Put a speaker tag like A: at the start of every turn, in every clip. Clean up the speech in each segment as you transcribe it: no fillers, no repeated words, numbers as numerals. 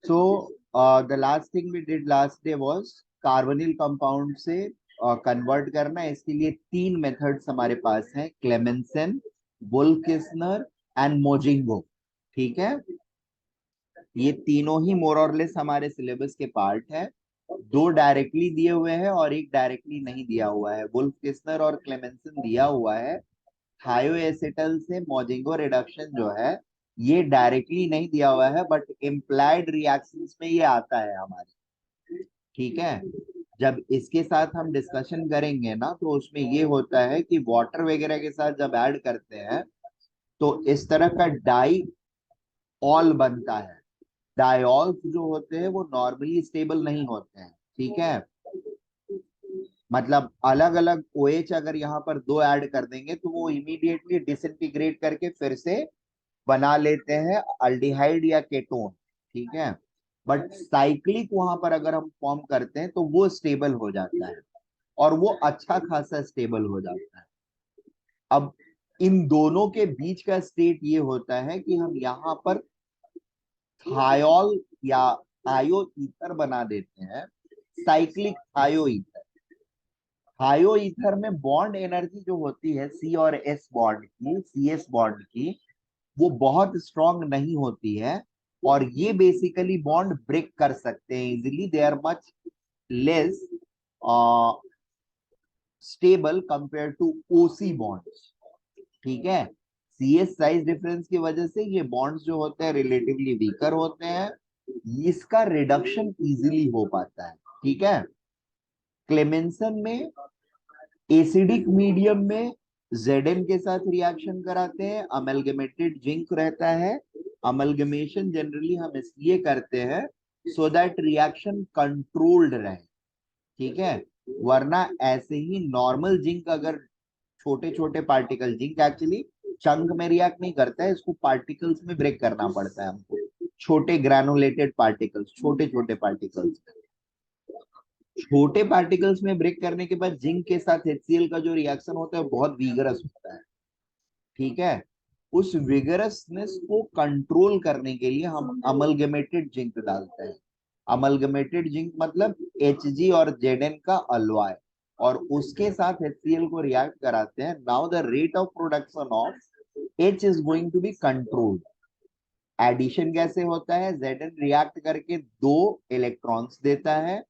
A: So the last thing we did last day was carbonyl compound से convert करना। इसके लिए तीन मेथड्स हमारे पास हैं, क्लेमेंसन, वोल्फ-किस्नर एंड मोजिंगो। ठीक है, ये तीनों ही मोर और लेस हमारे सिलेबस के पार्ट है। दो डायरेक्टली दिए हुए हैं और एक डायरेक्टली नहीं दिया हुआ है। वोल्फ-किस्नर और क्लेमेंसन दिया हुआ है। थायोएसिटल से मोजिंगो रिडक्शन जो है ये डायरेक्टली नहीं दिया हुआ है, बट इम्प्लाइड रिएक्शंस में ये आता है हमारे। ठीक है, जब इसके साथ हम डिस्कशन करेंगे ना तो उसमें ये होता है कि वाटर वगैरह के साथ जब ऐड करते हैं तो इस तरह का डाई ऑल बनता है। डायॉल्स जो होते हैं वो नॉर्मली स्टेबल नहीं होते हैं। ठीक है, मतलब अलग अलग OH अगर यहाँ पर दो ऐड कर देंगे तो वो इमीडिएटली डिसइंटीग्रेट करके फिर से बना लेते हैं अल्डिहाइड या केटोन। ठीक है, बट साइक्लिक वहां पर अगर हम फॉर्म करते हैं तो वो स्टेबल हो जाता है और वो अच्छा खासा स्टेबल हो जाता है। अब इन दोनों के बीच का स्टेट ये होता है कि हम यहाँ पर थायोल या थायो ईथर बना देते हैं, साइक्लिक थायो ईथर। थायो ईथर में बॉन्ड एनर्जी जो होती है सी और एस बॉन्ड की, सी एस बॉन्ड की, वो बहुत स्ट्रांग नहीं होती है और ये बेसिकली बॉन्ड ब्रेक कर सकते हैं easily. They are much less stable compare to OC bonds. ठीक है, सीएस साइज डिफरेंस की वजह से ये बॉन्ड्स जो होते हैं रिलेटिवली वीकर होते हैं, इसका रिडक्शन इजीली हो पाता है। ठीक है, क्लेमेंसन में एसिडिक मीडियम में Zn के साथ रिएक्शन कराते हैं, अमलगमेटेड जिंक रहता है। अमलगमेशन जनरली हम इसलिए करते हैं सो दैट रिएक्शन कंट्रोल्ड रहे। ठीक है, वरना ऐसे ही नॉर्मल जिंक अगर छोटे छोटे पार्टिकल, जिंक एक्चुअली चंक में रिएक्ट नहीं करता है, इसको पार्टिकल्स में ब्रेक करना पड़ता है हमको, छोटे ग्रैनुलेटेड पार्टिकल्स, छोटे छोटे पार्टिकल्स। छोटे पार्टिकल्स में ब्रेक करने के बाद जिंक के साथ HCl का जो रिएक्शन होता है बहुत विगरस होता है। ठीक है, उस विगरसनेस को कंट्रोल करने के लिए हम अमलगमेटेड जिंक डालते हैं। अमलगमेटेड जिंक मतलब Hg और Zn का अलवाय, और उसके साथ HCl को रिएक्ट कराते हैं। Now the rate of production of H is going to be controlled. Addition कैसे होता है, Zn रिएक्ट करके दो इलेक्ट्रॉन्स देता है।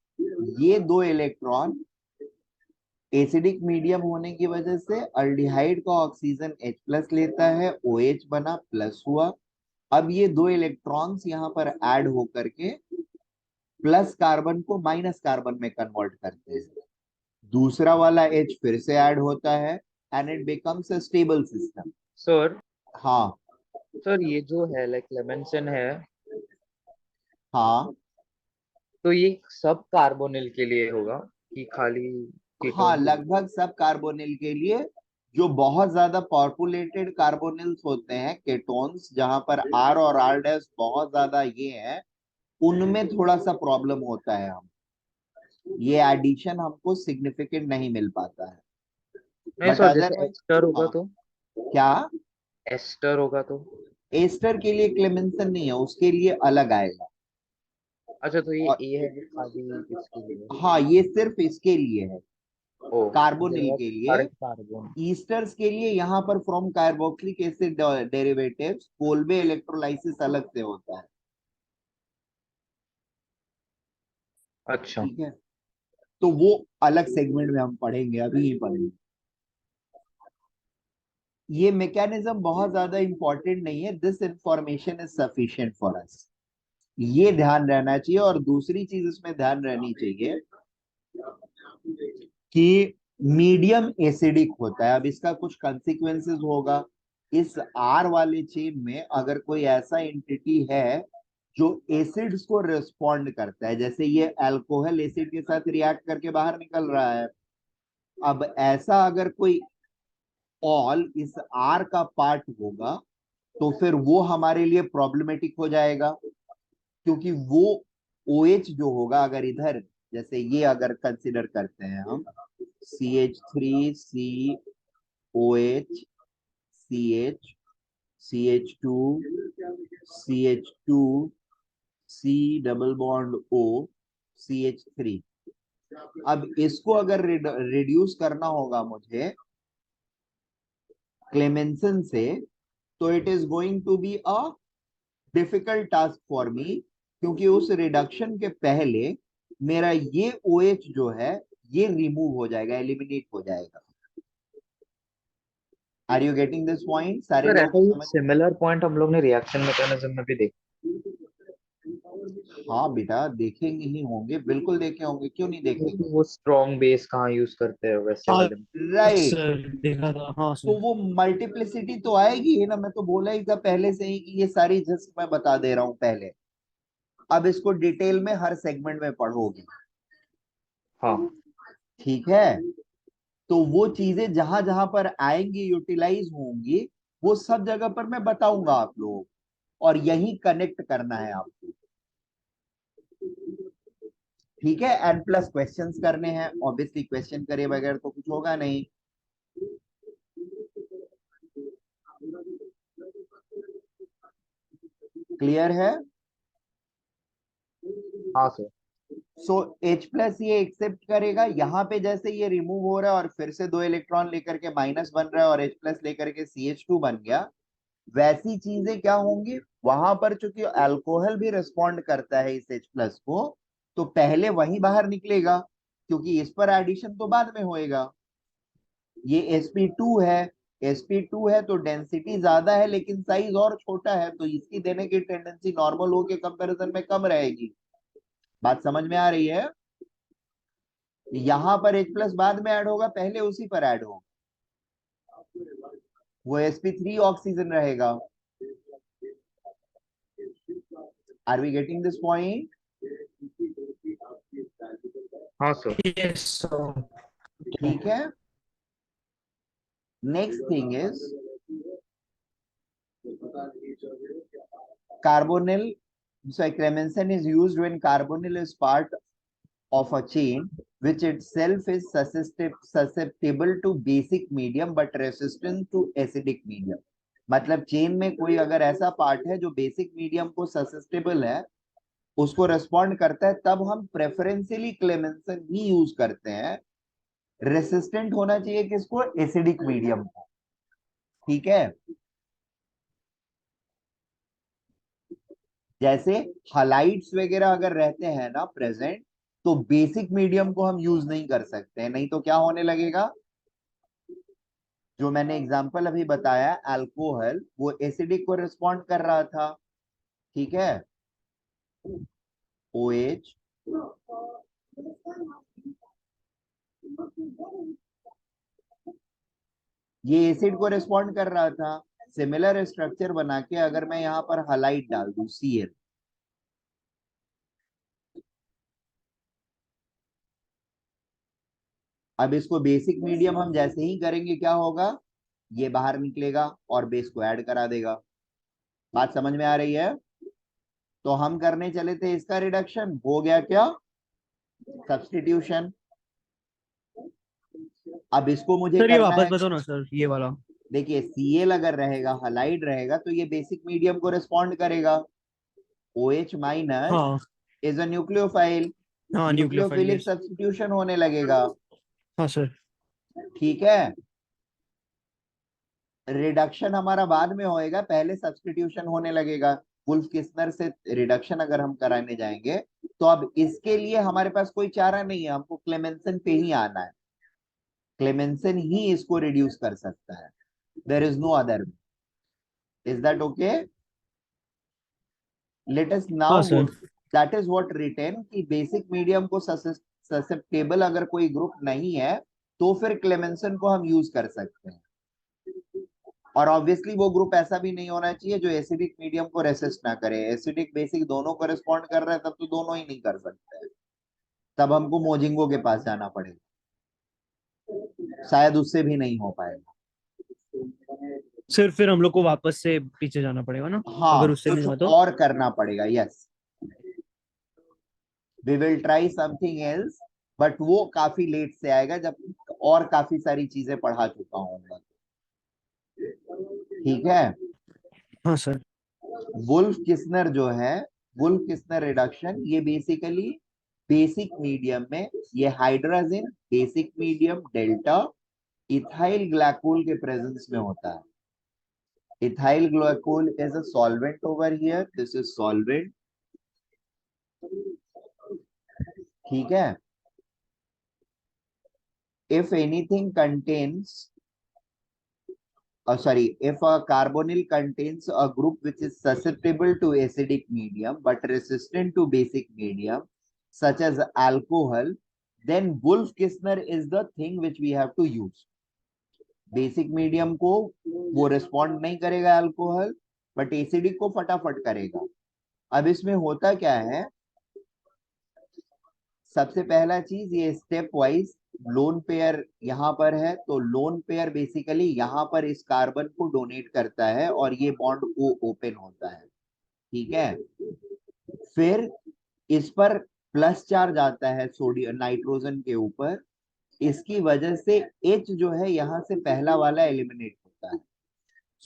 A: ये दो इलेक्ट्रॉन एसिडिक मीडियम होने की वजह से अल्डिहाइड का ऑक्सीजन H+ लेता है, OH बना, प्लस हुआ। अब ये दो इलेक्ट्रॉन्स यहाँ पर ऐड होकर के प्लस कार्बन को माइनस कार्बन में कन्वर्ट करते हैं। दूसरा वाला H फिर से ऐड होता है and it becomes a stable system.
B: Sir
A: हाँ।
B: सर ये जो है लाइक लेमेंसन है,
A: हाँ।
B: तो ये सब कार्बोनिल के लिए होगा कि खाली
A: हाँ,
B: कीटोन के लिए?
A: लगभग सब कार्बोनिल के लिए। जो बहुत ज्यादा पॉपुलेटेड कार्बोनिल्स होते हैं, केटोन्स, जहां पर R और R' बहुत ज्यादा ये है, उनमें थोड़ा सा प्रॉब्लम होता है। हम ये एडिशन हमको सिग्निफिकेंट नहीं मिल पाता है,
B: नहीं
A: बट
B: सर, जैसे
A: अदरवाइज।
B: एस्टर होगा
A: हाँ।
B: तो?
A: क्या?
B: एस्टर होगा तो?
A: एस्टर के लिए क्लेमेंसन नहीं है, उसके लिए अलग आएगा।
B: अच्छा, तो ये
A: और
B: ए है जो खाली इसके लिए?
A: हाँ, ये सिर्फ इसके लिए है,
B: ओ,
A: कार्बोनिल
B: जवाब
A: के लिए।
B: सारे कार्बन।
A: ईस्टर्स के लिए यहाँ पर from carboxylic acid derivatives Kolbe electrolysis अलग से होता है।
B: अच्छा।
A: ठीक है, तो वो अलग सेगमेंट में हम पढ़ेंगे, अभी ही पढ़ेंगे। ये मैकेनिज्म बहुत ज्यादा इंपॉर्टेंट नहीं है, this information is sufficient for us, ये ध्यान रहना चाहिए। और दूसरी चीज इसमें ध्यान रहनी चाहिए कि मीडियम एसिडिक होता है। अब इसका कुछ कंसिक्वेंसेस होगा। इस R वाले चेन में अगर कोई ऐसा एंटिटी है जो एसिड्स को रिस्पॉन्ड करता है, जैसे ये अल्कोहल एसिड के साथ रिएक्ट करके बाहर निकल रहा है, अब ऐसा अगर कोई ऑल इस R का पार्ट होगा तो फिर वो हमारे लिए प्रॉब्लमेटिक हो जाएगा, क्योंकि वो OH जो होगा, अगर इधर जैसे ये अगर कंसिडर करते हैं हम, CH3 COH CH CH2 CH2 C double bond O CH3। अब इसको अगर रिड्यूस करना होगा मुझे क्लेमेंसन से, तो it is going to be a difficult task for me, क्योंकि उस रिडक्शन के पहले मेरा ये OH जो है ये रिमूव हो जाएगा, एलिमिनेट हो जाएगा। Are you getting this point? सारे
B: सर
A: लोग
B: ऐसा ही
A: समझ?
B: सिमिलर पॉइंट हम लोग ने रिएक्शन मैकेनिज्म में भी देखा।
A: हाँ बेटा, देखेंगे ही होंगे, बिल्कुल देखे होंगे, क्यों नहीं देखेंगे।
B: वो स्ट्रॉन्ग बेस कहाँ यूज करते हैं वैसे
C: हाँ
B: वाले में।
A: राइट।
C: सर, देखा था, हाँ
A: तो
C: सर।
A: वो मल्टीप्लिसिटी तो आएगी ही ना, मैं तो बोला ही था पहले से ही कि ये सारी जस्ट मैं बता दे रहा हूं पहले। अब इसको डिटेल में हर सेगमेंट में पढ़ोगे,
B: हाँ
A: ठीक है? तो वो चीजें जहां जहां पर आएंगी, यूटिलाइज होंगी, वो सब जगह पर मैं बताऊंगा आप लोगों को, और यही कनेक्ट करना है आपको, ठीक है? एंड प्लस क्वेश्चंस करने हैं, ऑब्वियसली क्वेश्चन करे बगैर तो कुछ होगा नहीं। क्लियर है?
B: हाँ सर।
A: सो H प्लस ये एक्सेप्ट करेगा, यहाँ पे जैसे ये रिमूव हो रहा है और फिर से 2 इलेक्ट्रॉन लेकर के माइनस बन रहा है और H प्लस लेकर के CH2 बन गया, वैसी चीजें क्या होंगी वहां पर, चूंकि अल्कोहल भी रिस्पॉन्ड करता है इस H प्लस को, तो पहले वही बाहर निकलेगा, क्योंकि इस पर एडिशन तो बाद में होएगा। ये sp2 है, sp2 है तो डेंसिटी ज्यादा है लेकिन साइज और छोटा है, तो इसकी देने की टेंडेंसी नॉर्मल हो के कंपैरिजन में कम रहेगी। बात समझ में आ रही है? यहां पर H प्लस बाद में ऐड होगा, पहले उसी पर ऐड होगा, वो sp3 ऑक्सीजन रहेगा। Are we getting this point?
B: हाँ सर।
C: Yes sir.
A: ठीक है। Next thing is carbonyl. So clemenson is used when carbonyl is part of a chain which itself is susceptible to basic medium but resistant to acidic medium। मतलब chain में कोई अगर ऐसा part है जो basic medium को susceptible है, उसको रेस्पॉन्ड करता है, तब हम प्रेफरेंशियली क्लेमेंसन ही यूज करते हैं। रेसिस्टेंट होना चाहिए किसको? एसिडिक मीडियम को, ठीक है? जैसे हलाइड्स वगैरह अगर रहते हैं ना प्रेजेंट, तो बेसिक मीडियम को हम यूज नहीं कर सकते हैं, नहीं तो क्या होने लगेगा? जो मैंने एग्जांपल अभी बताया, अल्कोहल वो एसिडिक को रिस्पॉन्ड कर रहा था, ठीक है? OH ये एसिड को रिस्पॉन्ड कर रहा था, सिमिलर स्ट्रक्चर बना के अगर मैं यहाँ पर हलाइड डाल दूं Cl, अब इसको बेसिक मीडियम हम जैसे ही करेंगे क्या होगा? ये बाहर निकलेगा और बेस को ऐड करा देगा। बात समझ में आ रही है? तो हम करने चले थे इसका रिडक्शन, हो गया क्या? सब्स्टिट्यूशन। अब इसको मुझे
C: सर ये
A: करना
C: वापस
A: है,
C: बताओ ना सर, ये वाला।
A: देखिए Cl अगर रहेगा, हलाइड रहेगा, तो ये बेसिक मीडियम को रिस्पॉन्ड करेगा। OH माइनस
C: हाँ
A: इज अ न्यूक्लियोफाइल,
C: हाँ, न्यूक्लियोफाइल,
A: न्यूक्लियोफिलिक
C: यस।
A: सब्स्टिट्यूशन होने लगेगा,
C: हाँ सर।
A: ठीक है? रिडक्शन हमारा बाद में होएगा, पहले सब्स्टिट्यूशन होने लगेगा। वुल्फ किस्नर से रिडक्शन अगर हम कराने जाएंगे, तो अब इसके लिए हमारे पास कोई चारा नहीं है, हमको क्लेमेंसन पे ही आना है। क्लेमेंसन ही इसको रिड्यूस कर सकता है, there is no other. Is that okay? Let us
C: हाँ
A: now go,
C: sir.
A: That is what written कि बेसिक मीडियम को ससेप्टेबल अगर कोई ग्रुप नहीं है, तो फिर क्लेमेंसन को हम यूज कर सकते हैं। और ऑब्वियसली वो ग्रुप ऐसा भी नहीं होना चाहिए जो एसिडिक मीडियम को रेसिस्ट ना करे। एसिडिक बेसिक दोनों को रिस्पॉन्ड कर रहा है, तब तो दोनों ही नहीं कर सकते हैं, तब हमको मोजिंगो के पास जाना पड़ेगा, शायद उससे भी नहीं हो पाएगा।
C: सर फिर हम लोग को वापस से पीछे जाना पड़ेगा ना,
A: हाँ,
C: अगर उससे नहीं
A: कुछ
C: हुआ तो।
A: और करना पड़ेगा, yes, we will try something else, but वो काफी लेट से आएगा जब और काफी सारी चीजें पढ़ा चुका हूँ, ठीक है?
C: हाँ सर।
A: वुल्फ किस्नर जो है, वुल्फ किस्नर रिडक्शन, ये बेसिकली बेसिक मीडियम में ये hydrazine basic medium delta ethyl glycol के प्रेजेंस में होता है. Ethyl glycol is a solvent over here, this is solvent. ठीक है. If anything contains sorry, if a carbonyl contains a group which is susceptible to acidic medium but resistant to basic medium, such as alcohol, then Wolff-Kissner is the thing which we have to use. Basic medium को वो respond नहीं करेगा alcohol, but acidic को फटाफट करेगा. अब इसमें होता क्या है, सबसे पहला चीज ये स्टेप वाइज लोन पेयर यहाँ पर है, तो लोन पेयर बेसिकली यहाँ पर इस कार्बन को डोनेट करता है और ये बॉन्ड को ओपन होता है. ठीक है. फिर इस पर प्लस चार्ज आता है सोडियम नाइट्रोजन के ऊपर, इसकी वजह से H जो है यहाँ से पहला वाला एलिमिनेट होता है.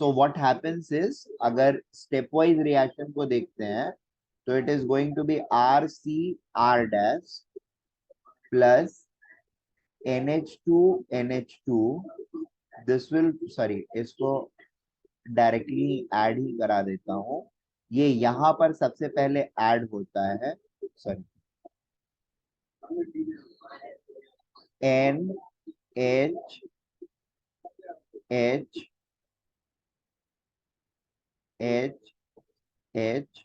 A: सो व्हाट हैपेंस इज, अगर स्टेप वाइज रिएक्शन को देखते हैं तो it is going to be RCR dash plus NH2 this will, sorry इसको डायरेक्टली ऐड ही करा देता हूं. ये यहाँ पर सबसे पहले ऐड होता है, sorry, NH H H H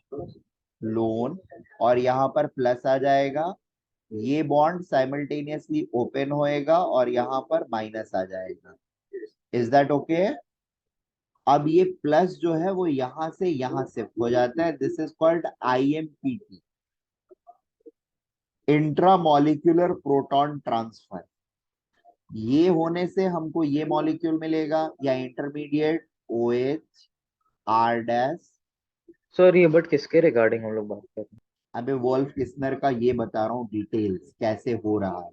A: loan, और यहाँ पर प्लस आ जाएगा. ये बॉन्ड साइमल्टेनियसली ओपन होएगा और यहाँ पर माइनस आ जाएगा. Is that okay? अब ये प्लस जो है वो यहां से यहां शिफ्ट हो जाता है. This is called IMPT, intramolecular proton transfer. ये होने से हमको ये मॉलिक्यूल मिलेगा या intermediate OH R dash.
B: Sir ये बट किसके रिगार्डिंग हम लोग बात कर रहे हैं?
A: अबे वोल्फ किस्नर का ये बता रहा हूँ डिटेल्स कैसे हो रहा है.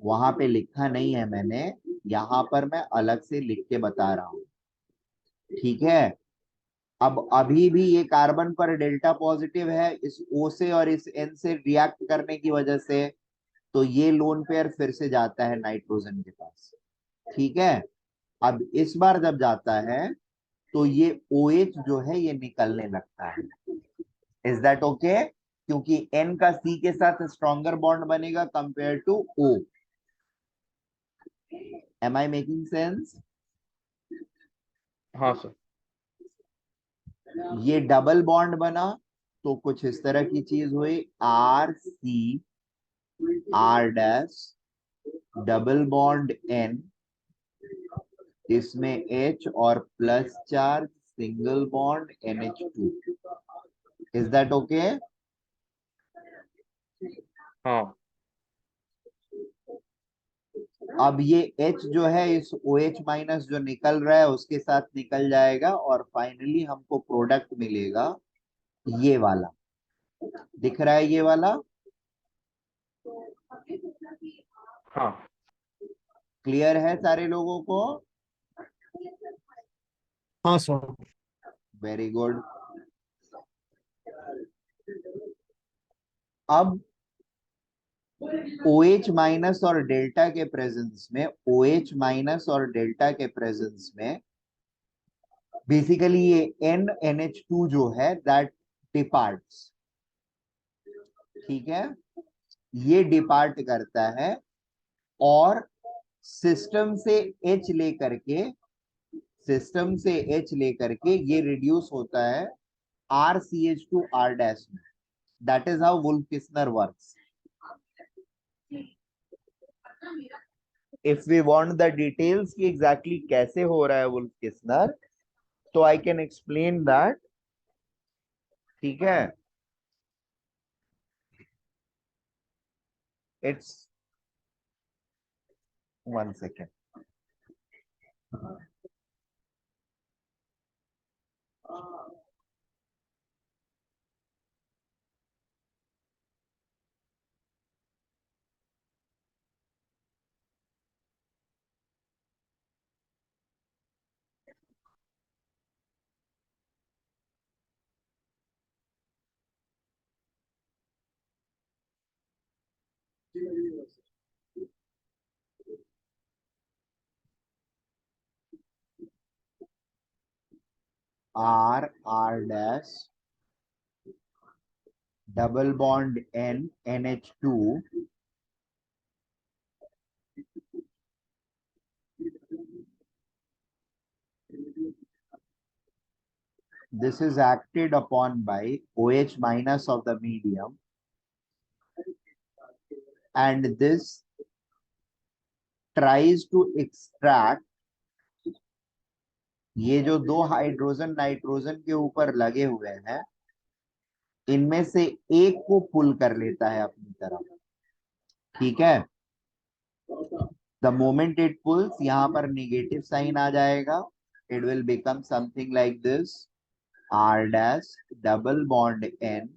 A: वहां पे लिखा नहीं है मैंने, यहाँ पर मैं अलग से लिख के बता रहा हूँ. ठीक है. अब अभी भी ये कार्बन पर डेल्टा पॉजिटिव है इस O से और इस N से रिएक्ट करने की वजह से, तो ये लोन पेयर फिर से जाता है नाइट्रोजन के पास. ठीक है. अब इस बार जब जाता है तो ये OH जो है ये निकलने लगता है. Is that okay? क्योंकि N का C के साथ स्ट्रॉन्गर बॉन्ड बनेगा compare to O. Am I making sense?
B: हाँ सर।
A: ये डबल बॉन्ड बना तो कुछ इस तरह की चीज हुई, RCR dash double bond N, इसमें H और plus charge single bond NH2. Is that okay?
B: हाँ
A: अब ये H जो है इस OH माइनस जो निकल रहा है उसके साथ निकल जाएगा और फाइनली हमको प्रोडक्ट मिलेगा ये वाला. दिख रहा है ये वाला?
B: हाँ
A: क्लियर है सारे लोगों को?
C: हाँ सर।
A: Very good. अब OH माइनस और डेल्टा के प्रेजेंस में, OH माइनस और डेल्टा के प्रेजेंस में बेसिकली ये NH2 जो है दैट डिपार्ट्स. ठीक है. ये डिपार्ट करता है और सिस्टम से H लेकर के, सिस्टम से H लेकर के ये रिड्यूस होता है RCH2R डैश में. That is how Wolff-Kishner works. If we want the details कि एग्जैक्टली कैसे हो रहा है वुल्फ-किस्नर, तो आई कैन एक्सप्लेन दैट. ठीक है. It's, one second. R dash double bond N NH2 this is acted upon by OH minus of the medium, and this tries to extract ये जो दो हाइड्रोजन नाइट्रोजन के ऊपर लगे हुए हैं इनमें से एक को पुल कर लेता है अपनी तरफ, ठीक है। द मोमेंट इट पुल्स, यहाँ पर नेगेटिव साइन आ जाएगा, it will become something like this, R dash double bond N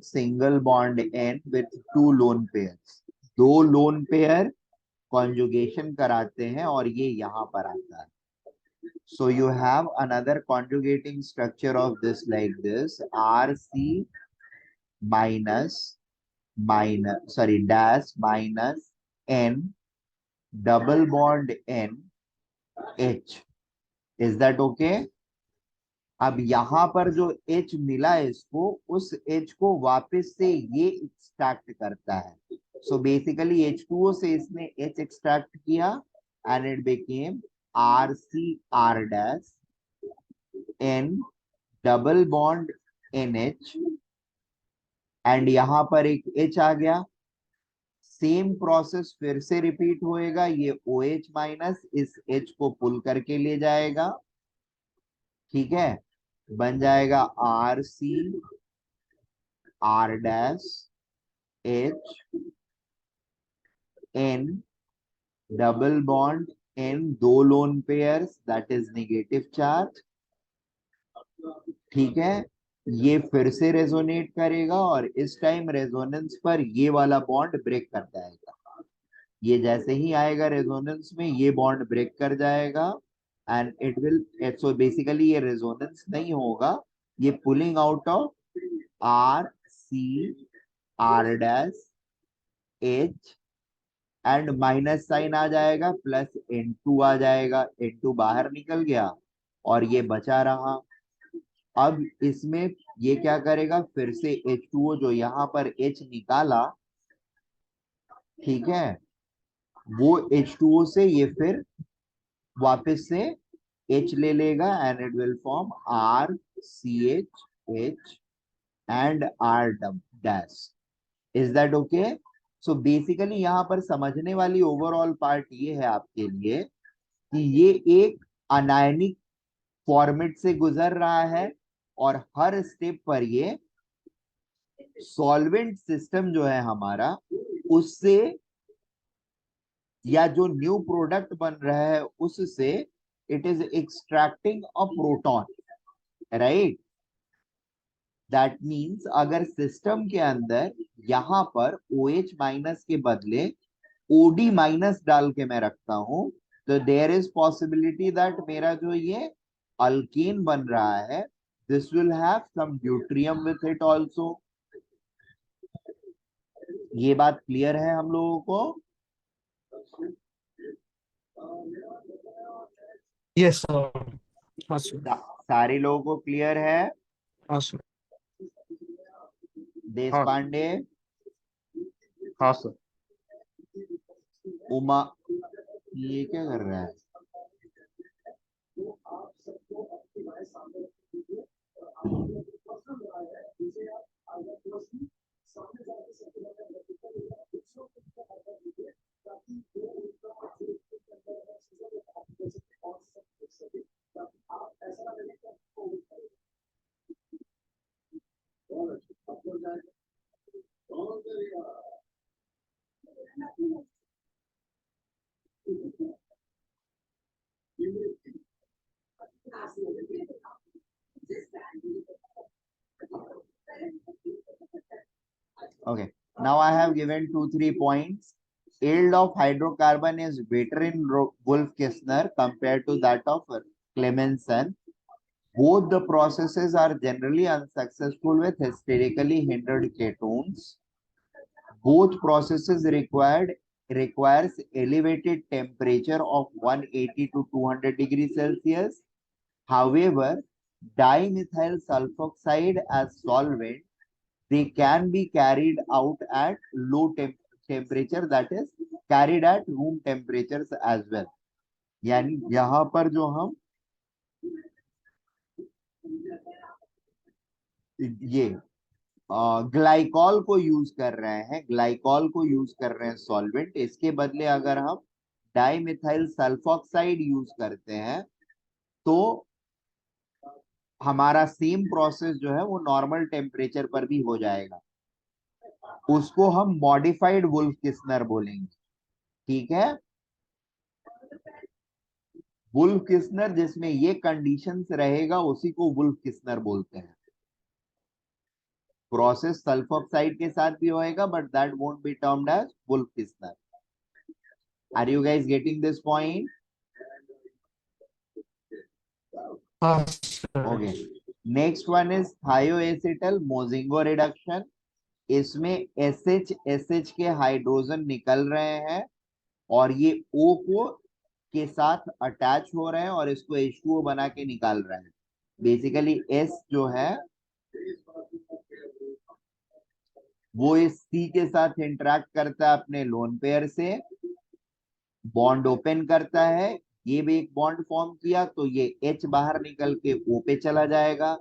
A: single bond N with two lone pairs, दो लोन पेयर कॉन्जुगेशन कराते हैं और ये यहाँ पर आता है। So you have another conjugating structure of this like this, RC dash minus N double bond N H. Is that okay? अब यहाँ पर जो H मिला है इसको, उस H को वापस से ये एक्सट्रैक्ट करता है। So basically H2O से इसने H एक्सट्रैक्ट किया and it became RCR dash N double bond NH and यहाँ पर एक H आ गया। सेम प्रोसेस फिर से रिपीट होएगा, ये OH माइनस इस H को पुल करके ले जाएगा, ठीक है, बन जाएगा RC R dash H N double bond N दो lone pairs that is negative charge, ठीक है। ये फिर से रेजोनेट करेगा और इस टाइम रेजोनेंस पर ये वाला बॉन्ड ब्रेक कर जाएगा। ये जैसे ही आएगा रेजोनेंस में ये बॉन्ड ब्रेक कर जाएगा and it will, so basically ये रेजोनेंस नहीं होगा, ये pulling out of R C R dash H and minus sign आ जाएगा, प्लस N2 आ जाएगा, N2 बाहर निकल गया और ये बचा रहा। अब इसमें ये क्या करेगा, फिर से H2O जो यहाँ पर H निकाला, ठीक है, वो H2O से ये फिर वापस से H ले लेगा and it will form RCH and R dash. Is that okay? So basically यहाँ पर समझने वाली ओवरऑल पार्ट ये है आपके लिए कि ये एक अनायनिक फॉर्मेट से गुजर रहा है और हर स्टेप पर ये सॉल्वेंट सिस्टम जो है हमारा उससे या जो न्यू प्रोडक्ट बन रहा है उससे it is extracting a proton, right. That means अगर सिस्टम के अंदर यहाँ पर OH माइनस के बदले OD माइनस डाल के मैं रखता हूं तो देयर इज पॉसिबिलिटी दैट मेरा जो ये अल्केन बन रहा है this will have some deuterium with it also. ये बात क्लियर है हम लोगों को?
C: Yes sir. हाँ सर।
A: सारे लोगों को क्लियर है?
C: हाँ सर।
A: देश
B: हाँ।
A: पांडे,
B: हाँ सर।
A: उमा, ये क्या कर रहा है? Okay, now I have given 2-3 points. Yield of hydrocarbon is better in Wolff-Kissner compared to that of Clemmensen. both the processes are generally unsuccessful with hysterically hindered ketones. Both processes requires elevated temperature of 180 to 200 degrees Celsius. However, dimethyl sulfoxide as solvent, they can be carried out at low temperature, that is carried at room temperatures as well. यानी यहाँ पर जो हम ये glycol को use कर रहे हैं, ग्लाइकॉल को यूज कर रहे हैं सॉल्वेंट, इसके बदले अगर हम डाइमिथाइल सल्फोक्साइड यूज करते हैं तो हमारा सेम प्रोसेस जो है वो नॉर्मल टेम्परेचर पर भी हो जाएगा। उसको हम मॉडिफाइड वुल्फ किस्नर बोलेंगे, ठीक है। वुल्फ किस्नर जिसमें ये कंडीशंस रहेगा उसी को वुल्फ किस्नर बोलते हैं। प्रोसेस सल्फोक्साइड के साथ भी होएगा but that won't be termed as Wolff Kishner. Are you guys getting this point? Okay, next one is thioacetal Mozingo reduction. इसमें SH के हाइड्रोजन निकल रहे हैं और ये O को के साथ अटैच हो रहे हैं और इसको H2O बना के निकाल रहे हैं। बेसिकली S जो है वो इस C के साथ इंटरेक्ट करता है अपने लोन पेयर से, बॉन्ड ओपन करता है, ये भी एक बॉन्ड फॉर्म किया तो ये H बाहर निकल के O पे चला जाएगा।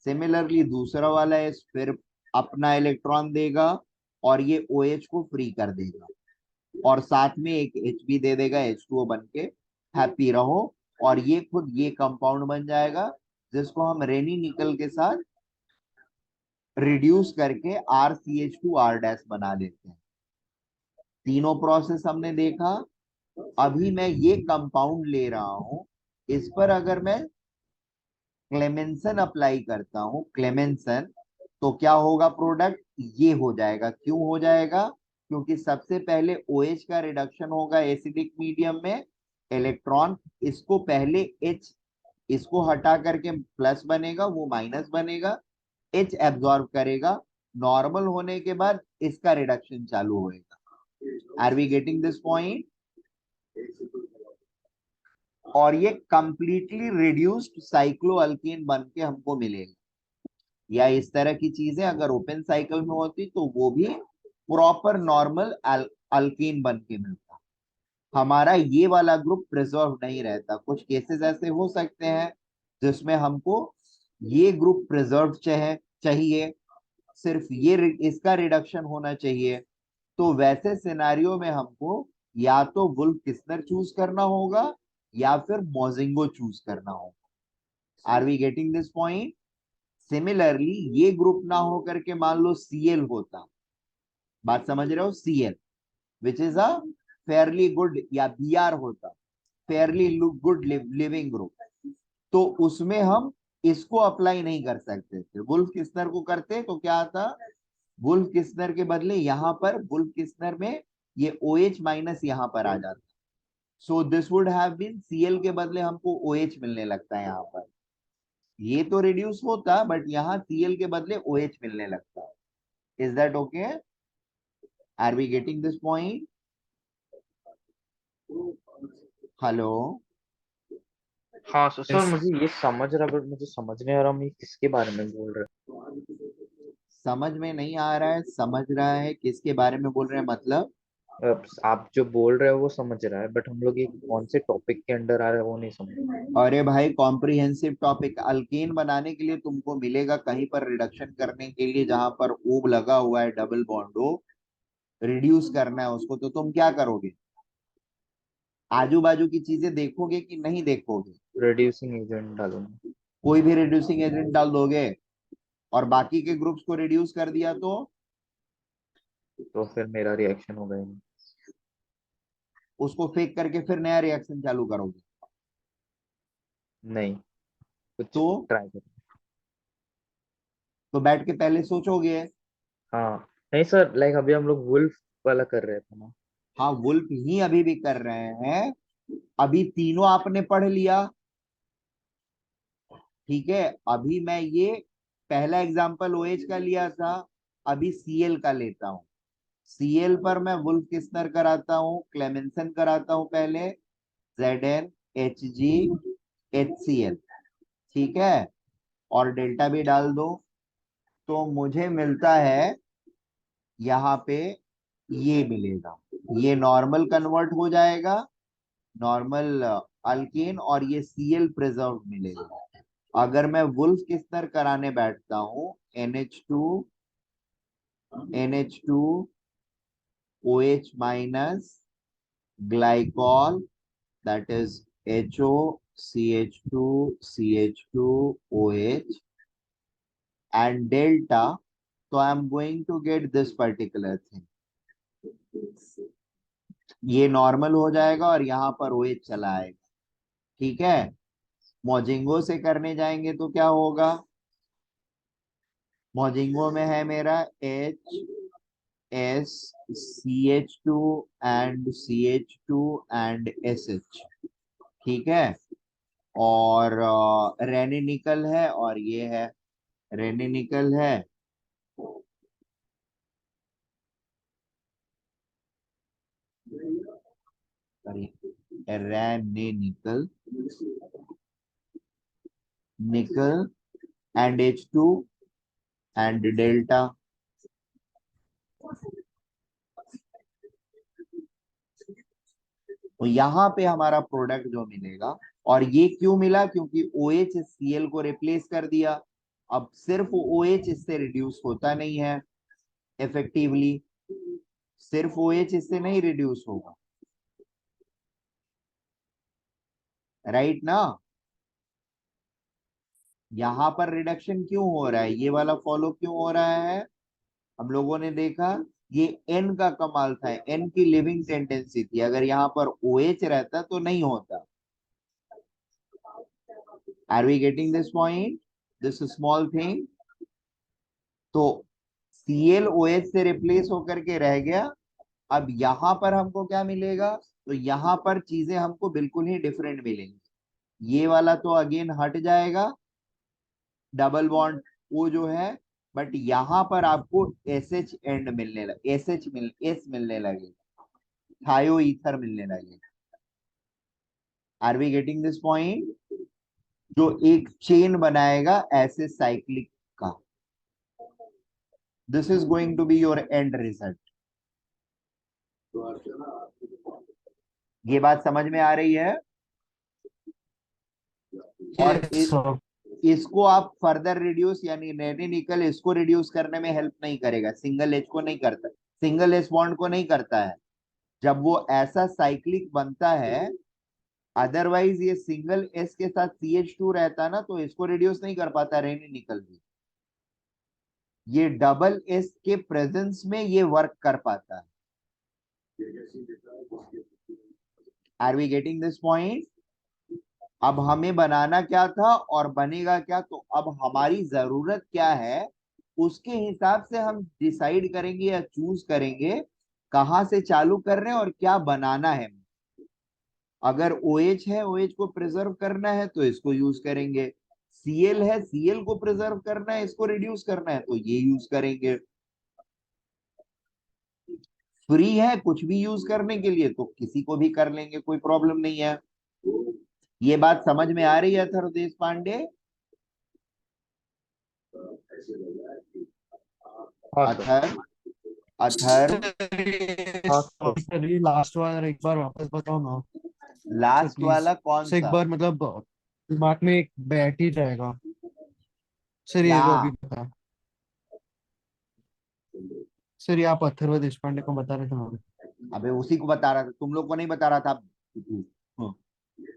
A: सिमिलरली दूसरा वाला S फिर अपना इलेक्ट्रॉन देगा और ये OH को फ्री कर देगा और साथ में एक H भी दे देगा, H2O बन के हैप्पी रहो। और ये खुद ये कंपाउंड बन जाएगा जिसको हम रेनी निकल के साथ रिड्यूस करके RCH2R- बना लेते हैं। तीनों प्रोसेस हमने देखा। अभी मैं ये कंपाउंड ले रहा हूं, इस पर अगर मैं क्लेमेंसन अप्लाई करता हूं, क्लेमेंसन, तो क्या होगा प्रोडक्ट? ये हो जाएगा। क्यों हो जाएगा? क्योंकि सबसे पहले OH का रिडक्शन होगा एसिडिक मीडियम में, इलेक्ट्रॉन इसको पहले H, इसको हटा करके प्लस बनेगा, वो माइनस बनेगा, H एब्जॉर्ब करेगा, नॉर्मल होने के बाद इसका रिडक्शन चालू होएगा। Are we getting this point? और ये कंप्लीटली रिड्यूस्ड साइक्लोअल्केन बन के हमको मिलेगा। या इस तरह की चीजें अगर ओपन साइकिल में होती तो वो भी प्रॉपर नॉर्मल अल्केन बन के मिलता। हमारा ये वाला ग्रुप प्रिजर्व नहीं रहता। कुछ केसेस ऐसे हो सकते हैं जिसमें हमको ये ग्रुप प्रिजर्व चाहिए, सिर्फ ये इसका रिडक्शन होना चाहिए, तो वैसे सिनेरियो में हमको या तो वुल्फ किस्नर चूज करना होगा या फिर मोजिंगो चूज करना होगा। Are we getting this point? Similarly ये ग्रुप ना हो करके मान लो Cl होता, बात समझ रहे हो? Cl which is a fairly good, या Br होता, फेयरली गुड लिविंग ग्रुप, तो उसमें हम इसको अप्लाई नहीं कर सकते थे। वुल्फ किस्नर को करते तो क्या आता? वुल्फ किस्नर के बदले यहाँ पर वुल्फ किस्नर में ये OH माइनस यहाँ पर आ जाता। So this would have been Cl के बदले हमको OH मिलने लगता है यहाँ पर। ये तो रिड्यूस होता बट यहाँ Cl के बदले OH मिलने लगता है। Is that okay? Are we getting this point? Hello?
B: हाँ सर
C: Yes.
B: मुझे ये समझ रहा, बट मुझे समझ नहीं आ रहा हम ये किसके बारे में बोल रहे
A: समझ में नहीं आ रहा है? समझ रहा है किसके बारे में बोल रहे हैं मतलब?
B: हैं। आप जो बोल रहे हो वो समझ रहा है, बट हम लोग ये कौन से टॉपिक के अंडर आ रहे हैं वो नहीं समझ रहे।
A: अरे भाई कॉम्प्रिहेंसिव टॉपिक, अल्केन बनाने के लिए तुमको मिलेगा कहीं पर रिडक्शन करने के लिए जहां पर O लगा हुआ है, डबल बॉन्ड O, रिड्यूस करना है उसको, तो तुम क्या करोगे? आजू बाजू की चीजें देखोगे कि नहीं देखोगे?
B: रिड्यूसिंग एजेंट डालूंगा।
A: कोई भी रिड्यूसिंग एजेंट डाल दोगे और बाकी के ग्रुप्स को रिड्यूस कर दिया
B: तो फिर मेरा रिएक्शन होगा ही नहीं।
A: उसको फेक करके फिर नया रिएक्शन चालू करोगे
B: नहीं, कुछ
A: तो
B: ट्राई करो।
A: बैठ के पहले सोचोगे।
B: हाँ, नहीं सर, लाइक अभी हम लोग वुल्फ वाला कर रहे थे ना।
A: हाँ, वुल्फ ही अभी भी कर रहे हैं। अभी तीनों आपने पढ़ लिया, ठीक है, अभी मैं ये पहला एग्जांपल OH का लिया था, अभी Cl का लेता हूं। Cl पर मैं वुल्फ किस्नर कराता हूँ, क्लेमेंसन कराता हूँ पहले, Zn Hg HCl, ठीक है, और डेल्टा भी डाल दो, तो मुझे मिलता है यहाँ पे ये मिलेगा, ये नॉर्मल कन्वर्ट हो जाएगा, नॉर्मल अल्केन, और ये Cl प्रिजर्व मिलेगा। अगर मैं वुल्फ किस्नर कराने बैठता हूँ, NH2 OH minus glycol, that is HOCH2CH2OH and delta, so I am going to get this particular thing, ये नॉर्मल हो जाएगा और यहाँ पर OH चला आएगा, ठीक है। मोजिंगो से करने जाएंगे तो क्या होगा, मोजिंगो में है मेरा HSCH2 and CH2 and SH, ठीक है, और रेनिनिकल है, और ये है रेनिनिकल है, रेनिनिकल निकल एंड H2 एंड डेल्टा। तो यहाँ पे हमारा प्रोडक्ट जो मिलेगा, और ये क्यों मिला, क्योंकि OH Cl को रिप्लेस कर दिया। अब सिर्फ OH इससे रिड्यूस होता नहीं है इफेक्टिवली, सिर्फ OH इससे नहीं रिड्यूस होगा, राइट ना। यहाँ पर रिडक्शन क्यों हो रहा है, ये वाला फॉलो क्यों हो रहा है, हम लोगों ने देखा ये N का कमाल था, N की लिविंग टेंडेंसी थी, अगर यहाँ पर OH रहता तो नहीं होता। Are we getting this point, this small thing. तो Cl OH से रिप्लेस होकर के रह गया, अब यहां पर हमको क्या मिलेगा, तो यहां पर चीजें हमको बिल्कुल ही डिफरेंट मिलेंगी, ये वाला तो अगेन हट जाएगा, डबल बॉन्ड वो जो है, बट यहां पर आपको SH एंड मिलने लगे, S मिलने लगेगा, थायो ईथर मिलने लगेगा। Are we getting this point, जो एक चेन बनाएगा ऐसे साइक्लिक का, this is going to be your end result. ये बात समझ में आ रही है, और इसको आप फर्दर रिड्यूस, यानी रेनिनिकल इसको रिड्यूस करने में हेल्प नहीं करेगा, सिंगल एच को नहीं करता, सिंगल एच बॉन्ड को नहीं करता है, जब वो ऐसा साइक्लिक बनता है। अदरवाइज ये सिंगल एस के साथ CH2 रहता ना, तो इसको रिड्यूस नहीं कर पाता रेनिनिकल भी, ये डबल एस के प्रेजेंस में ये वर्क कर पाता है। Are we getting this point, अब हमें बनाना क्या था और बनेगा क्या, तो अब हमारी जरूरत क्या है उसके हिसाब से हम डिसाइड करेंगे या चूज करेंगे कहाँ से चालू कर रहे हैं और क्या बनाना है। अगर OH है, OH को प्रिजर्व करना है तो इसको यूज करेंगे, Cl है, Cl को प्रिजर्व करना है, इसको रिड्यूस करना है तो ये यूज करेंगे। फ्री है कुछ भी यूज करने के लिए तो किसी को भी कर लेंगे, कोई प्रॉब्लम नहीं है। ये बात समझ में आ रही है अथर्व देश पांडे?
B: हाँ सर।
A: अथर्व, अथर्व,
B: हाँ सर।
C: सर लास्ट वाला एक बार वापस बताओ ना सर
A: लास्ट
C: प्लीज।
A: वाला कौन
C: सर एक
A: सा?
C: बार मतलब दिमाग में एक बैठ ही जाएगा सर, ये
A: क्या?
C: जो अभी बता। सर ये आप अथर्व देशपांडे को बता रहे थे ना?
A: अबे उसी को बता रहा था, तुम लोग को नहीं बता रहा था। हम्म,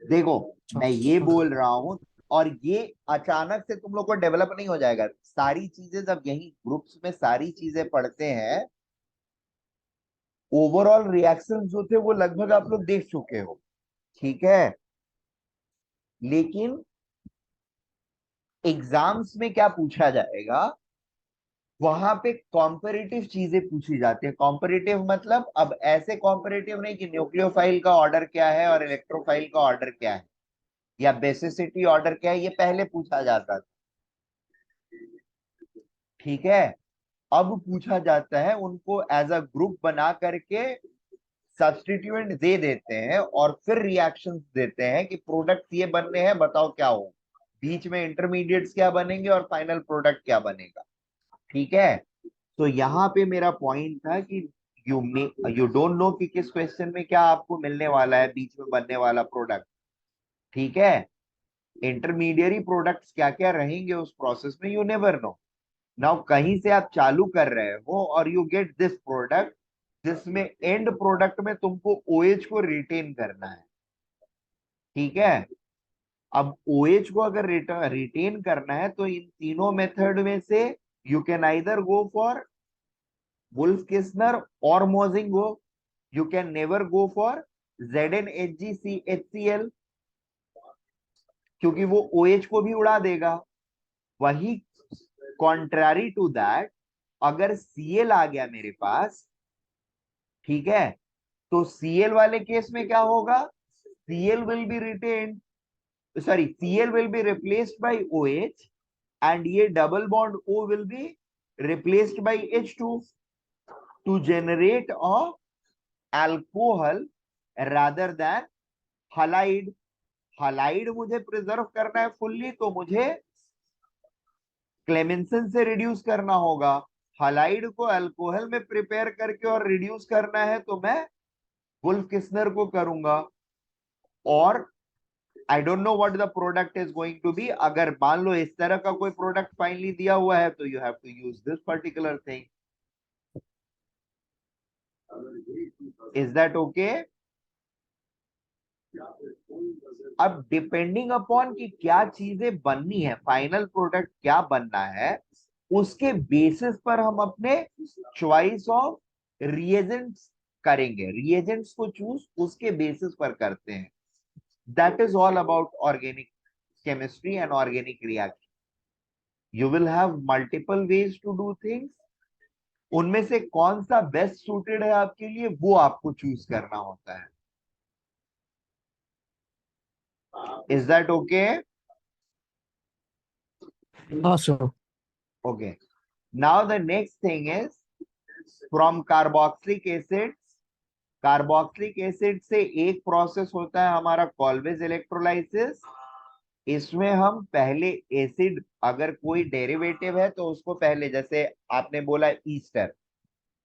A: देखो,
C: अच्छा
A: मैं ये
C: सर।
A: बोल रहा हूं, और ये अचानक से तुम लोग को डेवलप नहीं हो जाएगा, सारी चीजें जब यही ग्रुप्स में सारी चीजें पढ़ते हैं, ओवरऑल रिएक्शन जो थे वो लगभग आप लोग देख चुके हो, ठीक है। लेकिन एग्जाम्स में क्या पूछा जाएगा, वहां पे कॉम्पेरेटिव चीजें पूछी जाती है। कॉम्पेरेटिव मतलब अब ऐसे कॉम्पेरेटिव नहीं कि न्यूक्लियोफाइल का ऑर्डर क्या है और इलेक्ट्रोफाइल का ऑर्डर क्या है, या बेसिसिटी ऑर्डर क्या है, ये पहले पूछा जाता था। ठीक है, अब पूछा जाता है उनको एज अ ग्रुप बना करके, सब्स्टिट्यूएंट दे देते हैं और फिर रिएक्शंस देते हैं कि प्रोडक्ट ये बनने हैं, बताओ क्या हो, बीच में इंटरमीडिएट्स क्या बनेंगे और फाइनल प्रोडक्ट क्या बनेगा। ठीक है, तो यहाँ पे मेरा पॉइंट था कि यू डोंट नो कि किस क्वेश्चन में क्या आपको मिलने वाला है, बीच में बनने वाला प्रोडक्ट। ठीक है, इंटरमीडिएरी प्रोडक्ट्स क्या क्या रहेंगे उस प्रोसेस में, यू नेवर नो। नाउ कहीं से आप चालू कर रहे हो और यू गेट दिस प्रोडक्ट, जिसमें एंड प्रोडक्ट में तुमको ओएच को रिटेन करना है। ठीक है, अब ओएच को अगर रिटेन करना है तो इन तीनों मेथड में से you can either go for Wolff Kishner और Mozingo, you can never go for ZnHgCHCl, क्योंकि वो OH को भी उड़ा देगा। वही कॉन्ट्रारी टू दैट, अगर Cl आ गया मेरे पास, ठीक है, तो Cl वाले केस में क्या होगा, Cl will be retained, sorry Cl will be replaced by OH, and ये double bond O will be replaced by H2 to generate a alcohol rather than halide। Halide मुझे प्रिजर्व करना है fully, तो मुझे Clemmensen से reduce करना होगा। Halide को अल्कोहल में प्रिपेयर करके और रिड्यूस करना है तो मैं वुल्फ किस्नर को करूंगा। और I don't know what the product is going to be, अगर मान लो इस तरह का कोई प्रोडक्ट फाइनली दिया हुआ है तो you have to use this particular thing. Is that okay? अब डिपेंडिंग अपॉन कि क्या चीजें बननी है, फाइनल प्रोडक्ट क्या बनना है, उसके बेसिस पर हम अपने चॉइस ऑफ रिएजेंट्स करेंगे, रिएजेंट्स को चूज उसके बेसिस पर करते हैं। That is all about organic chemistry and organic reaction. You will have multiple ways to do things, उनमें से कौन सा बेस्ट सूटेड है आपके लिए वो आपको चूज करना होता है। Is that okay?
C: हाँ sir.
A: Okay. Now the next thing is from carboxylic acid. Carboxylic acid से एक प्रोसेस होता है हमारा कॉल्वेज इलेक्ट्रोलाइसिस। इसमें हम पहले एसिड, अगर कोई डेरिवेटिव है तो उसको पहले, जैसे आपने बोला ईस्टर,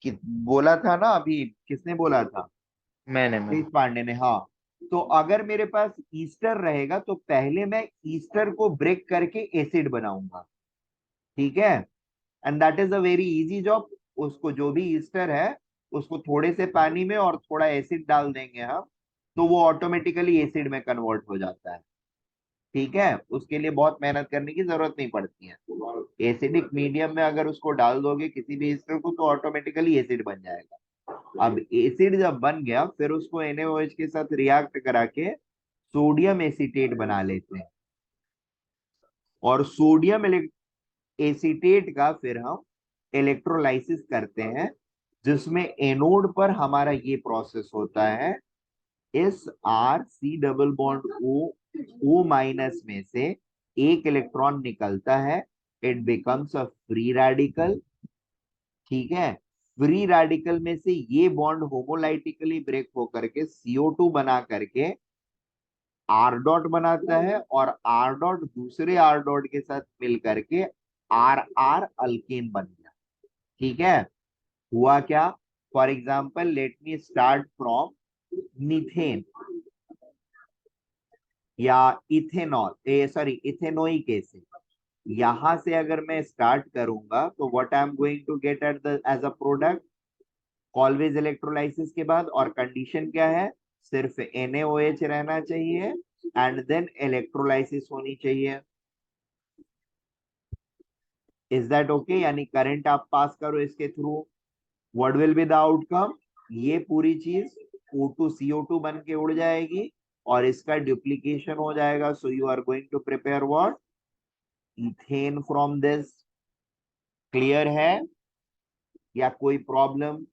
A: कि बोला था ना अभी, किसने बोला था?
B: मैंने
A: प्रीत पांडे ने, हाँ। तो अगर मेरे पास ईस्टर रहेगा तो पहले मैं ईस्टर को ब्रेक करके एसिड बनाऊंगा। ठीक है, and that is a very easy job. उसको जो भी ईस्टर है उसको थोड़े से पानी में और थोड़ा एसिड डाल देंगे हम, तो वो ऑटोमेटिकली एसिड में कन्वर्ट हो जाता है। ठीक है, उसके लिए बहुत मेहनत करने की जरूरत नहीं पड़ती है। एसिडिक मीडियम में अगर उसको डाल दोगे किसी भी ईस्टर को तो ऑटोमेटिकली एसिड बन जाएगा। अब एसिड जब बन गया फिर उसको NaOH के साथ रिएक्ट करा के सोडियम एसीटेट बना लेते हैं, और सोडियम एसीटेट का फिर हम इलेक्ट्रोलाइसिस करते हैं, जिसमें एनोड पर हमारा ये प्रोसेस होता है। इस C double bond O minus में से एक इलेक्ट्रॉन निकलता है, it becomes a free radical. ठीक है, फ्री रेडिकल में से ये बॉन्ड होमोलाइटिकली ब्रेक होकर के CO2 बना करके R डॉट बनाता है, और R डॉट दूसरे R डॉट के साथ मिल करके RR अल्केन बन गया। ठीक है, हुआ क्या? For example let me start from methane या इथेनॉल, सॉरी इथेनोइक एसिड। यहां से अगर मैं स्टार्ट करूंगा तो what I am going to get at the as a product, always electrolysis के बाद, और कंडीशन क्या है, सिर्फ NaOH रहना चाहिए एंड देन इलेक्ट्रोलाइसिस होनी चाहिए। Is that okay? यानी करंट आप पास करो इसके through, what will be the outcome, ये पूरी चीज O2CO2 बन के उड़ जाएगी और इसका डुप्लीकेशन हो जाएगा। So you are going to prepare what, ethane from this. Clear है या कोई प्रॉब्लम?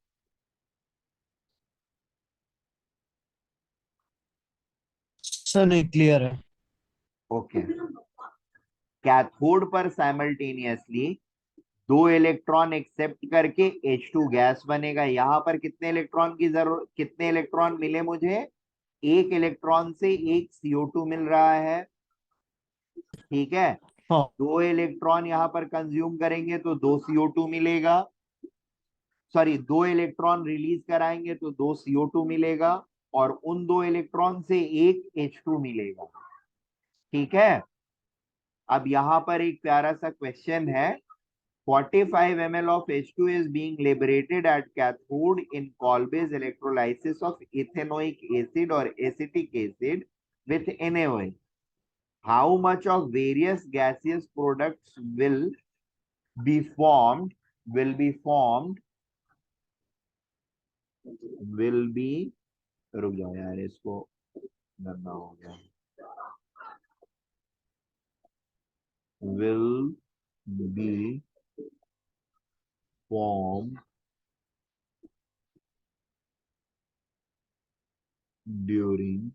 C: सर नहीं, क्लियर है।
A: ओके, कैथोड पर साइमल्टेनियसली 2 इलेक्ट्रॉन एक्सेप्ट करके H2 गैस बनेगा। यहां पर कितने इलेक्ट्रॉन की जरूरत, कितने इलेक्ट्रॉन मिले मुझे? 1 इलेक्ट्रॉन से 1 CO2 मिल रहा है। ठीक है,
C: हाँ
A: 2 इलेक्ट्रॉन यहां पर कंज्यूम करेंगे तो 2 CO2 मिलेगा। सॉरी, 2 इलेक्ट्रॉन रिलीज कराएंगे तो 2 CO2 मिलेगा, और उन 2 इलेक्ट्रॉन से 1 H2 मिलेगा। ठीक है, अब यहां पर एक प्यारा सा क्वेश्चन है। 45 ml of H2 is being liberated at cathode in Kolbe's electrolysis of ethanoic acid or acetic acid with NaOH. How much of various gaseous products be formed, will be formed, will be, रुक जाओ यार, इसको गंदा हो गया, will be formed during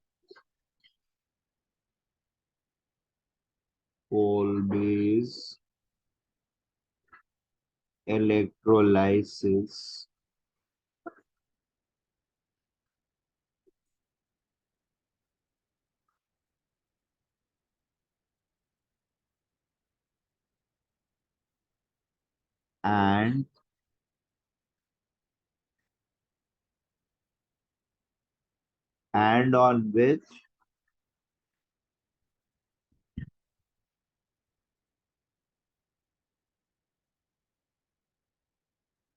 A: Kolbe's electrolysis and on which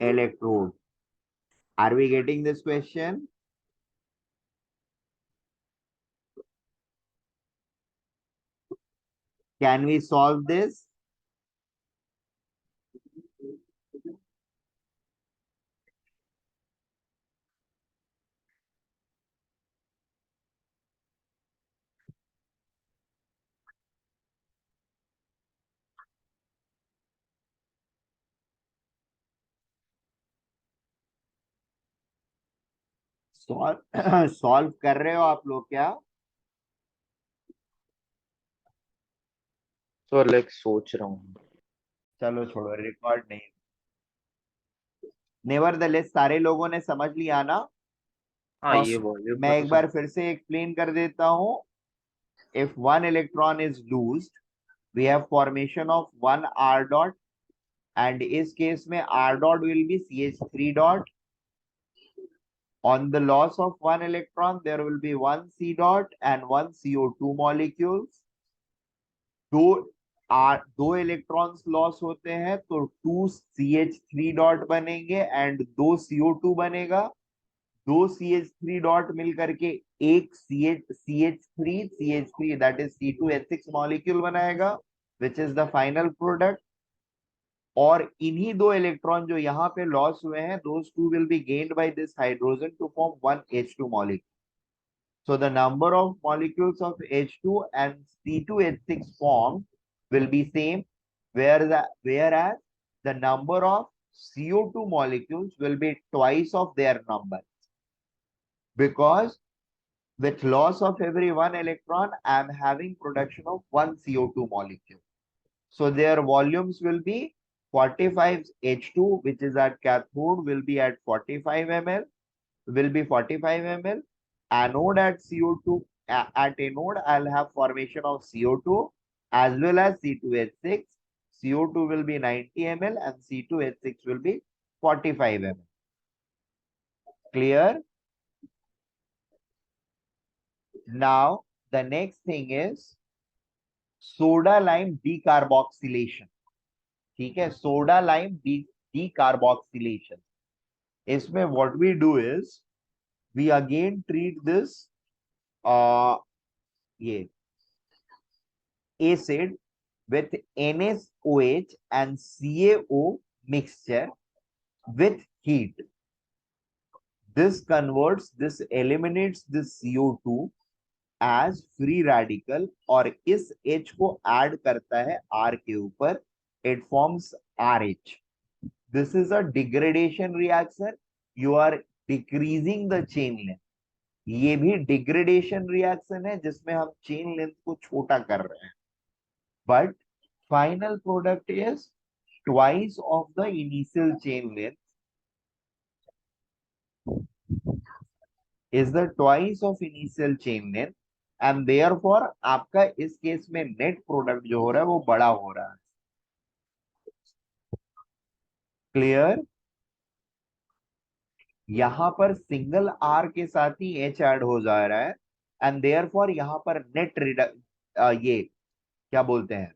A: electrode. Are we getting this question? Can we solve this? Solve कर रहे हो आप लोग क्या?
B: तो लाइक सोच रहा हूँ।
A: चलो छोड़ो, रिकॉर्ड नहीं। नेवरदलेस सारे लोगों ने समझ लिया ना?
B: हाँ
C: हाँ
B: ये वॉल्यूम
A: मैं
B: का तो
A: एक बार
B: समझ।
A: फिर से एक्सप्लेन कर देता हूँ। If one electron is loosed, we have formation of one R dot, and इस केस में R dot will be CH3 dot. On the loss of one electron, there will be one C dot and one CO2 molecules. दो electrons loss होते हैं तो 2 CH3 dot बनेंगे and 2 CO2 बनेगा। 2 CH3 dot मिल करके एक CH3 that is C2H6 molecule बनाएगा, which is the final product. और इन्हीं 2 इलेक्ट्रॉन जो यहाँ पे लॉस हुए हैं, those two will be gained by this hydrogen to form one H2 molecule. So the number of molecules of H2 and C2H6 formed will be same, whereas the number of CO2 molecules will be twice of their number, because with loss of every one electron, I am having production of one CO2 molecule. So their volumes will be 45 H2, which is at cathode, will be at 45 ml, will be 45 ml. Anode at CO2, at anode, I'll have formation of CO2 as well as C2H6. CO2 will be 90 ml and C2H6 will be 45 ml. Clear? Now, the next thing is soda lime decarboxylation. ठीक है, soda lime decarboxylation. इसमें what we do is we again treat this ये acid with NaOH and CaO mixture with heat. This eliminates this CO2 as free radical, और इस H को add करता है R के ऊपर, it forms RH. This is a degradation reaction. You are decreasing the chain length. ये भी degradation reaction है जिसमें हम चेन लेंथ को छोटा कर रहे हैं, but final product is twice of the initial chain length, is the twice of initial chain length, and therefore आपका इस केस में नेट प्रोडक्ट जो हो रहा है वो बड़ा हो रहा है। क्लियर? यहां पर सिंगल आर के साथ ही एच ऐड हो जा रहा है, एंड देयरफॉर यहां पर नेट ये क्या बोलते हैं,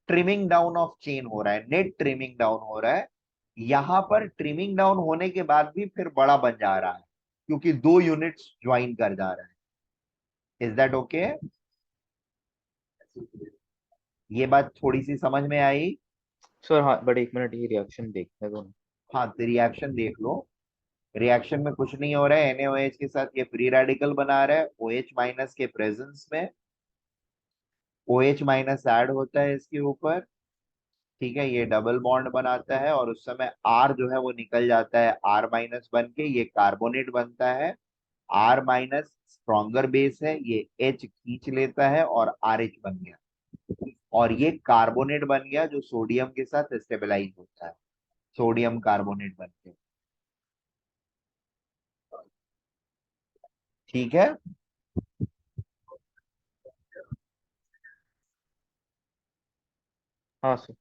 A: ट्रिमिंग डाउन ऑफ चेन हो रहा है, नेट ट्रिमिंग डाउन हो रहा है। यहां पर ट्रिमिंग डाउन होने के बाद भी फिर बड़ा बन जा रहा है क्योंकि दो यूनिट्स ज्वाइन कर जा रहा है। Is that okay? ये बात थोड़ी सी समझ में आई?
B: सर हाँ, बट एक मिनट, ये रिएक्शन देखते हैं दोनों।
A: हाँ, तो रिएक्शन देख लो। रिएक्शन में कुछ नहीं हो रहा है, NaOH के साथ ये फ्री रेडिकल बना रहा है OH माइनस के प्रेजेंस में। OH माइनस ऐड होता है इसके ऊपर, ठीक है, ये डबल बॉन्ड बनाता है और उस समय R जो है वो निकल जाता है R माइनस बन के, ये कार्बोनेट बनता है। R माइनस स्ट्रॉन्गर बेस है, ये H खींच लेता है और RH बन गया, और ये कार्बोनेट बन गया जो सोडियम के साथ स्टेबलाइज होता है, सोडियम कार्बोनेट बन के। ठीक है?
B: हाँ सर।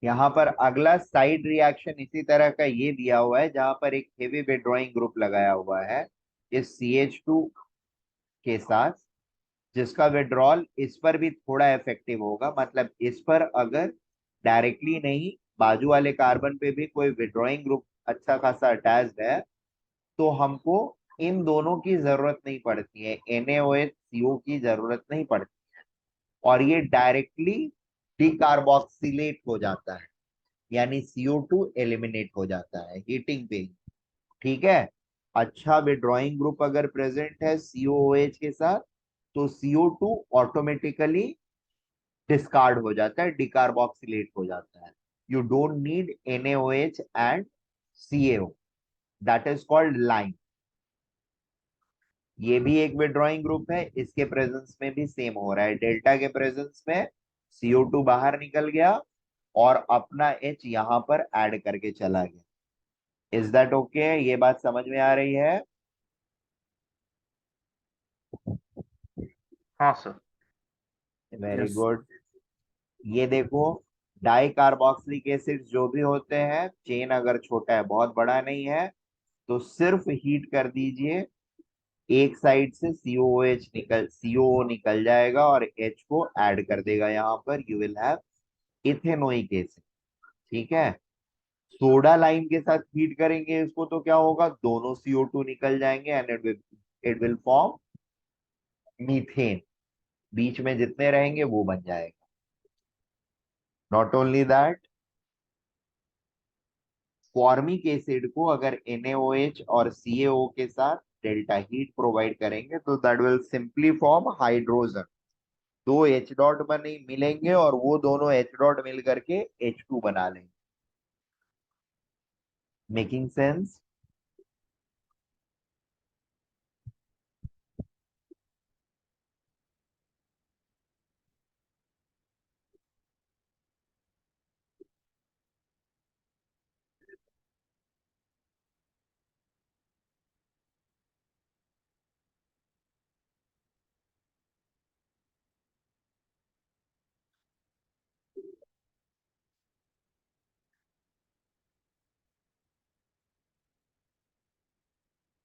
A: यहाँ पर अगला साइड रिएक्शन इसी तरह का ये दिया हुआ है जहां पर एक हेवी विड्रॉइंग ग्रुप लगाया हुआ है इस CH2 के साथ, जिसका विड्रॉल इस पर भी थोड़ा इफेक्टिव होगा। मतलब इस पर अगर डायरेक्टली नहीं, बाजू वाले कार्बन पे भी कोई विड्रॉइंग ग्रुप अच्छा खासा अटैच्ड है, तो हमको इन दोनों की जरूरत नहीं पड़ती है, NaOH CO की जरूरत नहीं पड़ती, और ये डायरेक्टली डिकार्बोक्सिलेट हो जाता है, यानी CO2 एलिमिनेट हो जाता है हीटिंग पे ही। ठीक है? अच्छा विड्रॉइंग ग्रुप अगर प्रेजेंट है COOH के साथ, तो CO2 ऑटोमेटिकली डिस्कार्ड हो जाता है, डिकार्बोक्सिलेट हो जाता है। You don't need NaOH and CaO, that is called line. ये भी एक विड्रॉइंग ग्रुप है, इसके प्रेजेंस में भी सेम हो रहा है, डेल्टा के प्रेजेंस में CO2 बाहर निकल गया और अपना H यहां पर ऐड करके चला गया। Is that okay? ये बात समझ में आ रही है?
B: हाँ सर।
A: Very
C: yes.
A: गुड। ये देखो, डाई कार्बोक्सिलिक एसिड जो भी होते हैं, चेन अगर छोटा है, बहुत बड़ा नहीं है, तो सिर्फ हीट कर दीजिए, एक साइड से CO निकल जाएगा और H को ऐड कर देगा, यहाँ पर you will have ethanoic acid. ठीक है? सोडा लाइम के साथ हीट करेंगे इसको तो क्या होगा, दोनों CO2 निकल जाएंगे and it will form methane, बीच में जितने रहेंगे वो बन जाएगा। Not only that, formic acid को अगर NaOH और CaO के साथ डेल्टा हीट प्रोवाइड करेंगे तो that will simply form hydrogen, दो H डॉट बने मिलेंगे और वो दोनों H डॉट मिल करके H2 बना लेंगे। Making sense?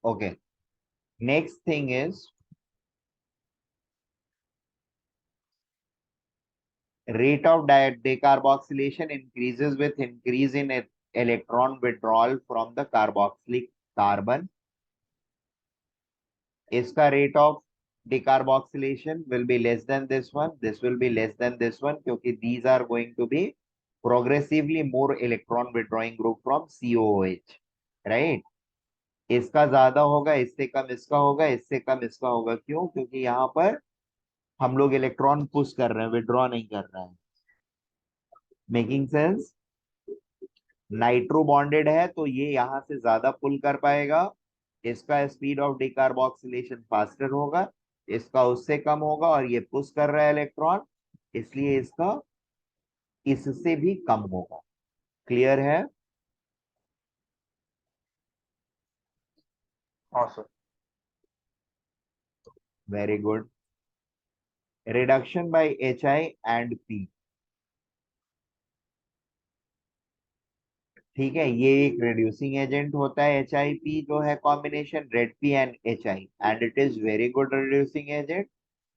A: Okay, next thing is rate of decarboxylation increases with increase in electron withdrawal from the carboxylic carbon. इसका rate of decarboxylation will be less than this one, this will be less than this one, क्योंकि these are going to be progressively more electron withdrawing group from COOH, right? इसका ज्यादा होगा, इससे कम इसका होगा, इससे कम इसका होगा। क्यों? क्योंकि यहाँ पर हम लोग इलेक्ट्रॉन पुश कर रहे हैं, विड्रॉ नहीं कर रहे हैं। Making sense? नाइट्रो बॉन्डेड है तो ये यहाँ से ज्यादा पुल कर पाएगा, इसका स्पीड ऑफ डिकार्बोक्सिलेशन फास्टर होगा, इसका उससे कम होगा, और ये पुश कर रहा है इलेक्ट्रॉन, इसलिए इसका इससे भी कम होगा। क्लियर है?
B: हाँ sir.
A: Very good. Reduction by HI and P। ठीक है, ये एक रिड्यूसिंग एजेंट होता है HIP, जो है combination red P and HI, and it is very good reducing agent.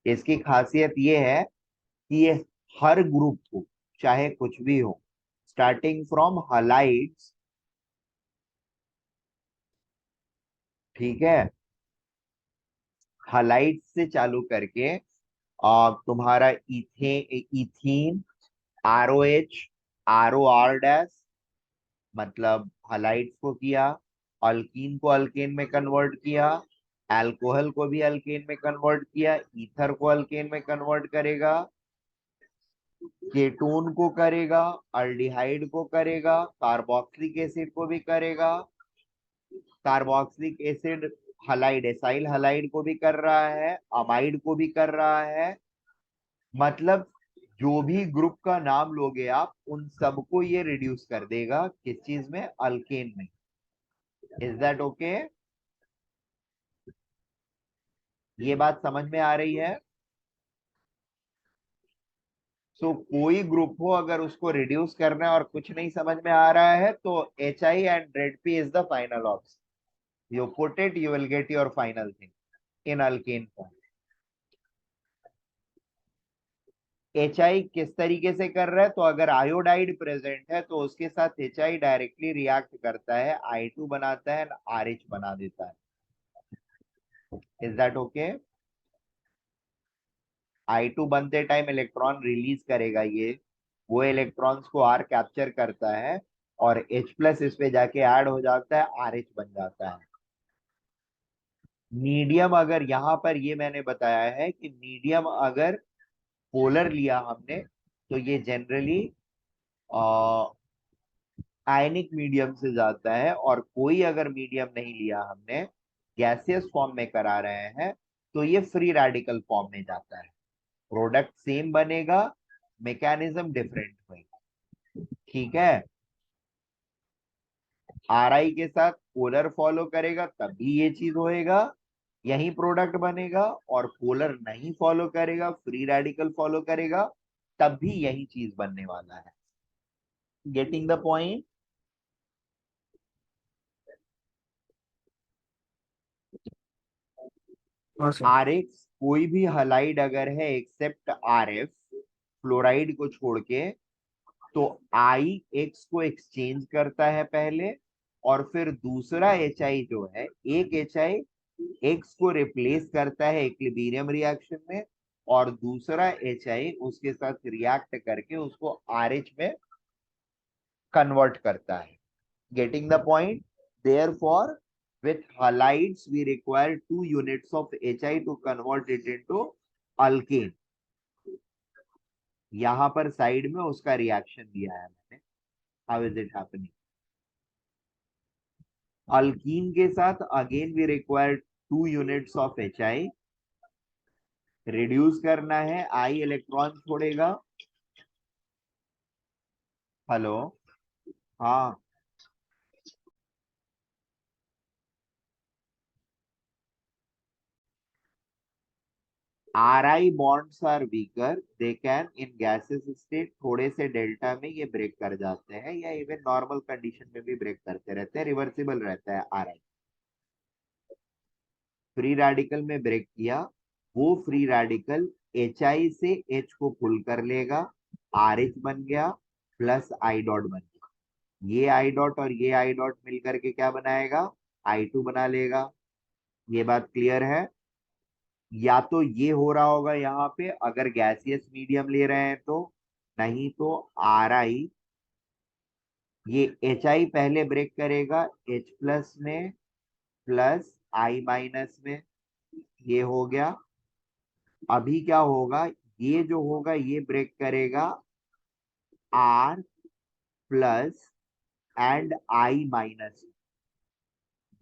A: इसकी खासियत ये है कि ये हर ग्रुप को, चाहे कुछ भी हो, स्टार्टिंग फ्रॉम हलाइड्स, ठीक है, हलाइड्स से चालू करके तुम्हारा इथीन, ROH, ROR डैश, मतलब हलाइड्स को किया, अल्कीन को अल्केन में कन्वर्ट किया, अल्कोहल को भी अल्केन में कन्वर्ट किया, ईथर को अल्केन में कन्वर्ट करेगा, केटोन को करेगा, अल्डिहाइड को करेगा, कार्बोक्सिलिक एसिड को भी करेगा, carboxylic acid halide acyl halide को भी कर रहा है, अमाइड को भी कर रहा है, मतलब जो भी ग्रुप का नाम लोगे आप, उन सबको ये रिड्यूस कर देगा किस चीज में? अल्केन में। Is that okay? ये बात समझ में आ रही है? कोई ग्रुप हो, अगर उसको रिड्यूस करना है और कुछ नहीं समझ में आ रहा है, तो HI and red P is the final option. You put it, you will get your final thing in alkane form. HI किस तरीके से कर रहा है? तो अगर आयोडाइड प्रेजेंट है तो उसके साथ HI डायरेक्टली रिएक्ट करता है, I2 बनाता है, RH बना देता है। Is that okay? I2 बनते टाइम इलेक्ट्रॉन रिलीज करेगा, ये वो इलेक्ट्रॉन्स को R कैप्चर करता है, और H प्लस इस पे जाके ऐड हो जाता है, RH बन जाता है। मीडियम अगर यहाँ पर, ये मैंने बताया है कि मीडियम अगर पोलर लिया हमने, तो ये जनरली आयनिक मीडियम से जाता है, और कोई अगर मीडियम नहीं लिया हमने, गैसियस फॉर्म में करा रहे हैं, तो ये फ्री रेडिकल फॉर्म में जाता है। प्रोडक्ट सेम बनेगा, मैकेनिज्म डिफरेंट होगा। ठीक है, RI के साथ पोलर फॉलो करेगा तभी ये चीज होएगा, यही प्रोडक्ट बनेगा, और पोलर नहीं फॉलो करेगा, फ्री रेडिकल फॉलो करेगा, तब भी यही चीज बनने वाला है। Getting the point?
C: हाँ सर।
A: RX कोई भी हलाइड अगर है एक्सेप्ट RF, फ्लोराइड को छोड़ के, तो IX को एक्सचेंज करता है पहले, और फिर दूसरा HI जो है, एक HI X को रिप्लेस करता है इक्विलिब्रियम रिएक्शन में, और दूसरा HI उसके साथ रिएक्ट करके उसको RH में कन्वर्ट करता है। Getting the point? Therefore with halides we require 2 units of HI to convert it into alkane। यहां पर साइड में उसका रिएक्शन दिया है मैंने। How is it happening? Alkene के साथ again we require 2 units of HI, reduce करना है, I इलेक्ट्रॉन छोड़ेगा। हेलो? हाँ, RI bonds are weaker, they can in gaseous state थोड़े से डेल्टा में ये ब्रेक कर जाते हैं, या इवन नॉर्मल कंडीशन में भी ब्रेक करते रहते हैं, रिवर्सिबल रहता है RI। फ्री रेडिकल में ब्रेक किया, वो फ्री रेडिकल HI से H को पुल कर लेगा, RH बन गया, प्लस I डॉट बन गया, ये I डॉट और ये I डॉट मिलकर के क्या बनाएगा? I2 बना लेगा। ये बात क्लियर है? या तो ये हो रहा होगा यहाँ पे अगर गैसियस मीडियम ले रहे हैं तो, नहीं तो RI, ये HI पहले ब्रेक करेगा H प्लस में, प्लस I माइनस में, ये हो गया। अभी क्या होगा? ये जो होगा ये ब्रेक करेगा R plus and I minus,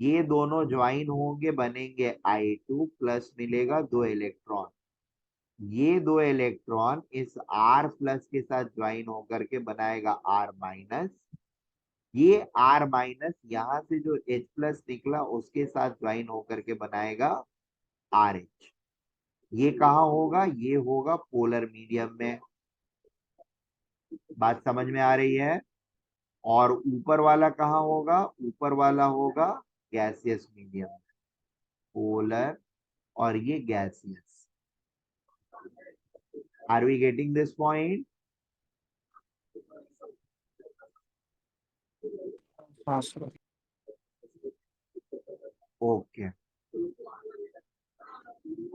A: ये दोनों ज्वाइन होंगे, बनेंगे I2 प्लस, मिलेगा 2 इलेक्ट्रॉन। ये 2 इलेक्ट्रॉन इस R प्लस के साथ ज्वाइन होकर के बनाएगा R माइनस। ये R माइनस यहां से जो H प्लस निकला उसके साथ ज्वाइन होकर के बनाएगा RH। ये कहाँ होगा? ये होगा पोलर मीडियम में। बात समझ में आ रही है? और ऊपर वाला कहाँ होगा? ऊपर वाला होगा गैसियस मीडियम, पोलर, और ये gaseous. Are we getting this point?
C: हाँ सर।
A: ओके।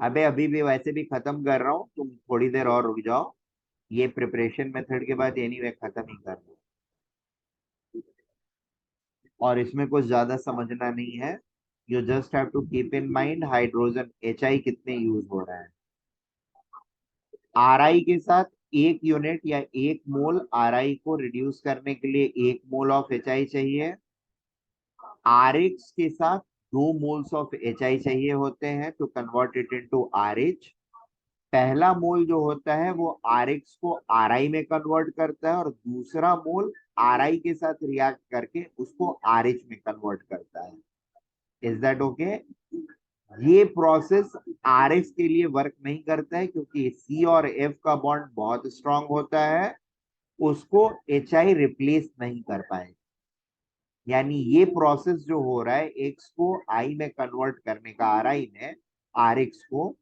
A: अबे अभी भी वैसे भी खत्म कर रहा हूँ, तुम थोड़ी देर और रुक जाओ। ये प्रिपरेशन मेथड के बाद एनीवे खत्म ही करना, और इसमें कुछ ज्यादा समझना नहीं है। You just have to keep in mind hydrogen HI कितने यूज हो रहा है। RI के साथ 1 यूनिट या 1 मोल RI को रिड्यूस करने के लिए 1 मोल ऑफ HI चाहिए। RH के साथ 2 मोल्स ऑफ HI चाहिए होते हैं to convert it into RH। पहला मोल जो होता है वो RH को RI में कन्वर्ट करता है, और दूसरा मोल RI के साथ रिएक्ट करके उसको RH में कन्वर्ट करता है। Is that okay? ये प्रोसेस RH के लिए वर्क नहीं करता है, क्योंकि C और F का बॉन्ड बहुत स्ट्रांग होता है, उसको HI रिप्लेस नहीं कर पाए। यानी ये प्रोसेस जो हो रहा है X को I में कन्वर्ट करने का, RI में RH को,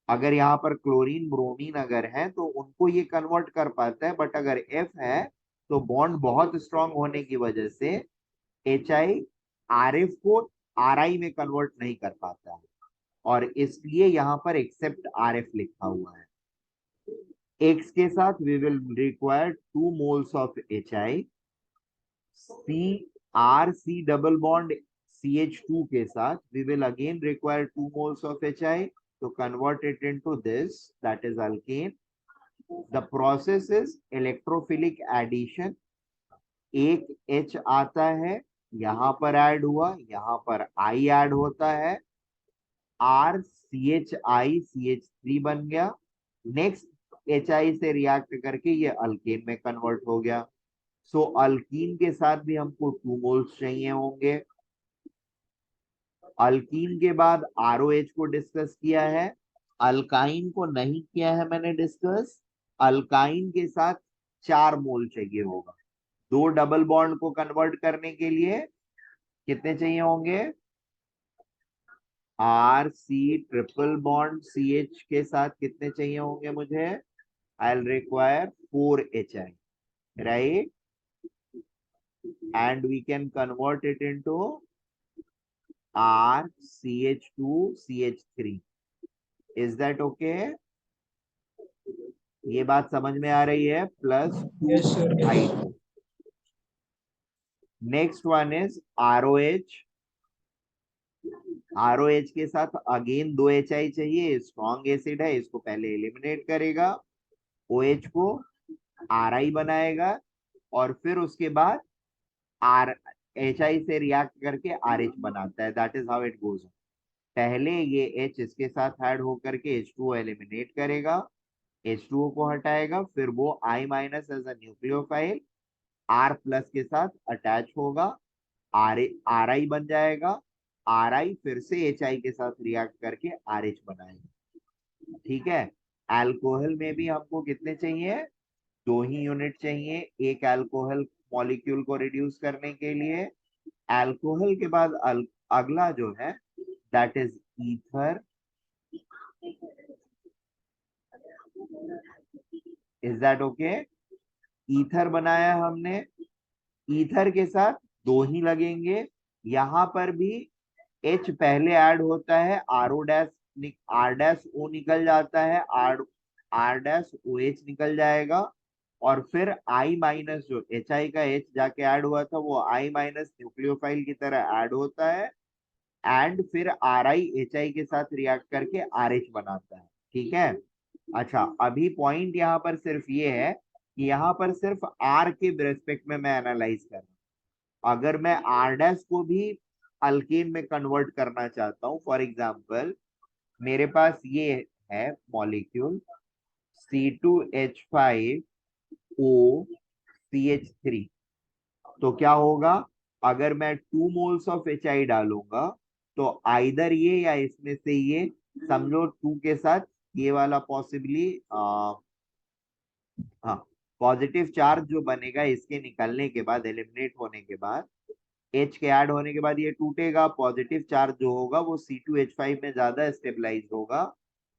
A: अगर यहाँ पर क्लोरीन ब्रोमीन अगर है तो उनको ये कन्वर्ट कर पाता है, बट अगर F है तो बॉन्ड बहुत स्ट्रांग होने की वजह से HI RF को RI में कन्वर्ट नहीं कर पाता है, और इसलिए यहाँ पर एक्सेप्ट RF लिखा हुआ है। X के साथ we will require 2 moles of HI। C double bond CH2 के साथ we will again require 2 moles of HI to convert it into this, that is alkane. The process is electrophilic addition। एक H आता है, यहाँ पर add हुआ, यहाँ पर I ऐड होता है, RCHI बन गया। नेक्स्ट HI से रिएक्ट करके ये अल्केन में कन्वर्ट हो गया। सो अल्कीन के साथ भी हमको 2 मोल्स चाहिए होंगे। अल्कीन के बाद ROH को डिस्कस किया है, अल्काइन को नहीं किया है मैंने डिस्कस। अल्काइन के साथ 4 मोल चाहिए होगा। 2 डबल बॉन्ड को कन्वर्ट करने के लिए कितने चाहिए होंगे? RC ट्रिपल बॉन्ड CH के साथ कितने चाहिए होंगे मुझे? I will require 4HI, right? And we can convert it into RCH2CH3। Is that okay? ये बात समझ में आ रही है? Plus
C: yes sir.
A: 2I2। Next one is ROH। ROH के साथ अगेन 2HI चाहिए, स्ट्रॉन्ग एसिड है, इसको पहले एलिमिनेट करेगा, OH को RI बनाएगा, और फिर उसके बाद R HI से रिएक्ट करके RH बनाता है। That is how it goes. पहले ये H इसके साथ ऐड होकर के H2O एलिमिनेट करेगा, H2O को हटाएगा, फिर वो I minus as a nucleophile R plus के साथ अटैच होगा, RI बन जाएगा, RI फिर से HI के साथ रिएक्ट करके RH बनाएगा। ठीक है? अल्कोहल में भी हमको कितने चाहिए? 2 ही यूनिट चाहिए एक अल्कोहल मॉलिक्यूल को रिड्यूस करने के लिए। अल्कोहल के बाद अगला जो है that is ether. Is that okay? Ether बनाया हमने, ईथर के साथ 2 ही लगेंगे। यहां पर भी H पहले ऐड होता है, RO dash R dash O निकल जाता है, R डैश OH निकल जाएगा, और फिर I माइनस जो HI का H जाके ऐड हुआ था वो I माइनस न्यूक्लियोफाइल की तरह ऐड होता है, एंड फिर RI HI के साथ रिएक्ट करके RH बनाता है। ठीक है? अच्छा, अभी पॉइंट यहाँ पर सिर्फ ये है कि यहाँ पर सिर्फ R के रेस्पेक्ट में मैं एनालाइज कर रहा हूँ। अगर मैं आर डैश को भी अल्केन में कन्वर्ट करना चाहता हूं, फॉर एग्जाम्पल मेरे पास ये है मॉलिक्यूल C2H5OCH3, तो क्या होगा, अगर मैं 2 मोल्स ऑफ HI डालूंगा तो आइदर ये या इसमें से ये, समझो 2 के साथ ये वाला पॉसिबली, हाँ, पॉजिटिव चार्ज जो बनेगा इसके निकलने के बाद, एलिमिनेट होने के बाद, H के ऐड होने के बाद ये टूटेगा, पॉजिटिव चार्ज जो होगा वो C2H5 में ज्यादा स्टेबलाइज होगा,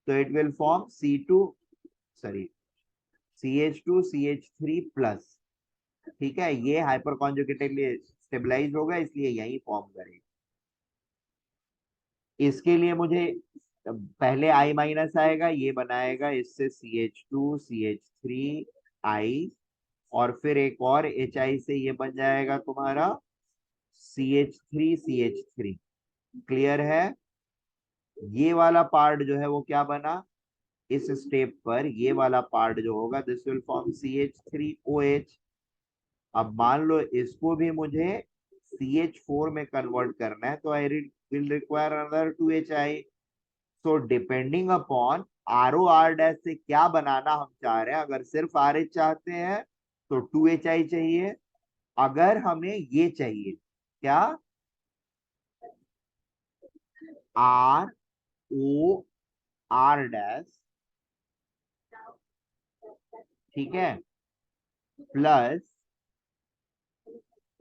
A: तो it will form CH2CH3 plus. ठीक है, ये हाइपर कॉन्जुगेटेडली स्टेबलाइज होगा, इसलिए यही फॉर्म करेगा। इसके लिए मुझे पहले I माइनस आएगा, ये बनाएगा इससे CH2CH3I, और फिर एक और HI से ये बन जाएगा तुम्हारा CH3CH3। क्लियर है? ये वाला पार्ट जो है वो क्या बना, इस स्टेप पर ये वाला पार्ट जो होगा दिस विल फॉर्म CH3OH। अब मान लो इसको भी मुझे CH4 में कन्वर्ट करना है, तो आई will require another 2HI। So depending upon ROR dash से क्या बनाना हम चाह रहे हैं, अगर सिर्फ RH चाहते हैं तो 2HI चाहिए, अगर हमें ये चाहिए क्या, ROR डैश, ठीक है, plus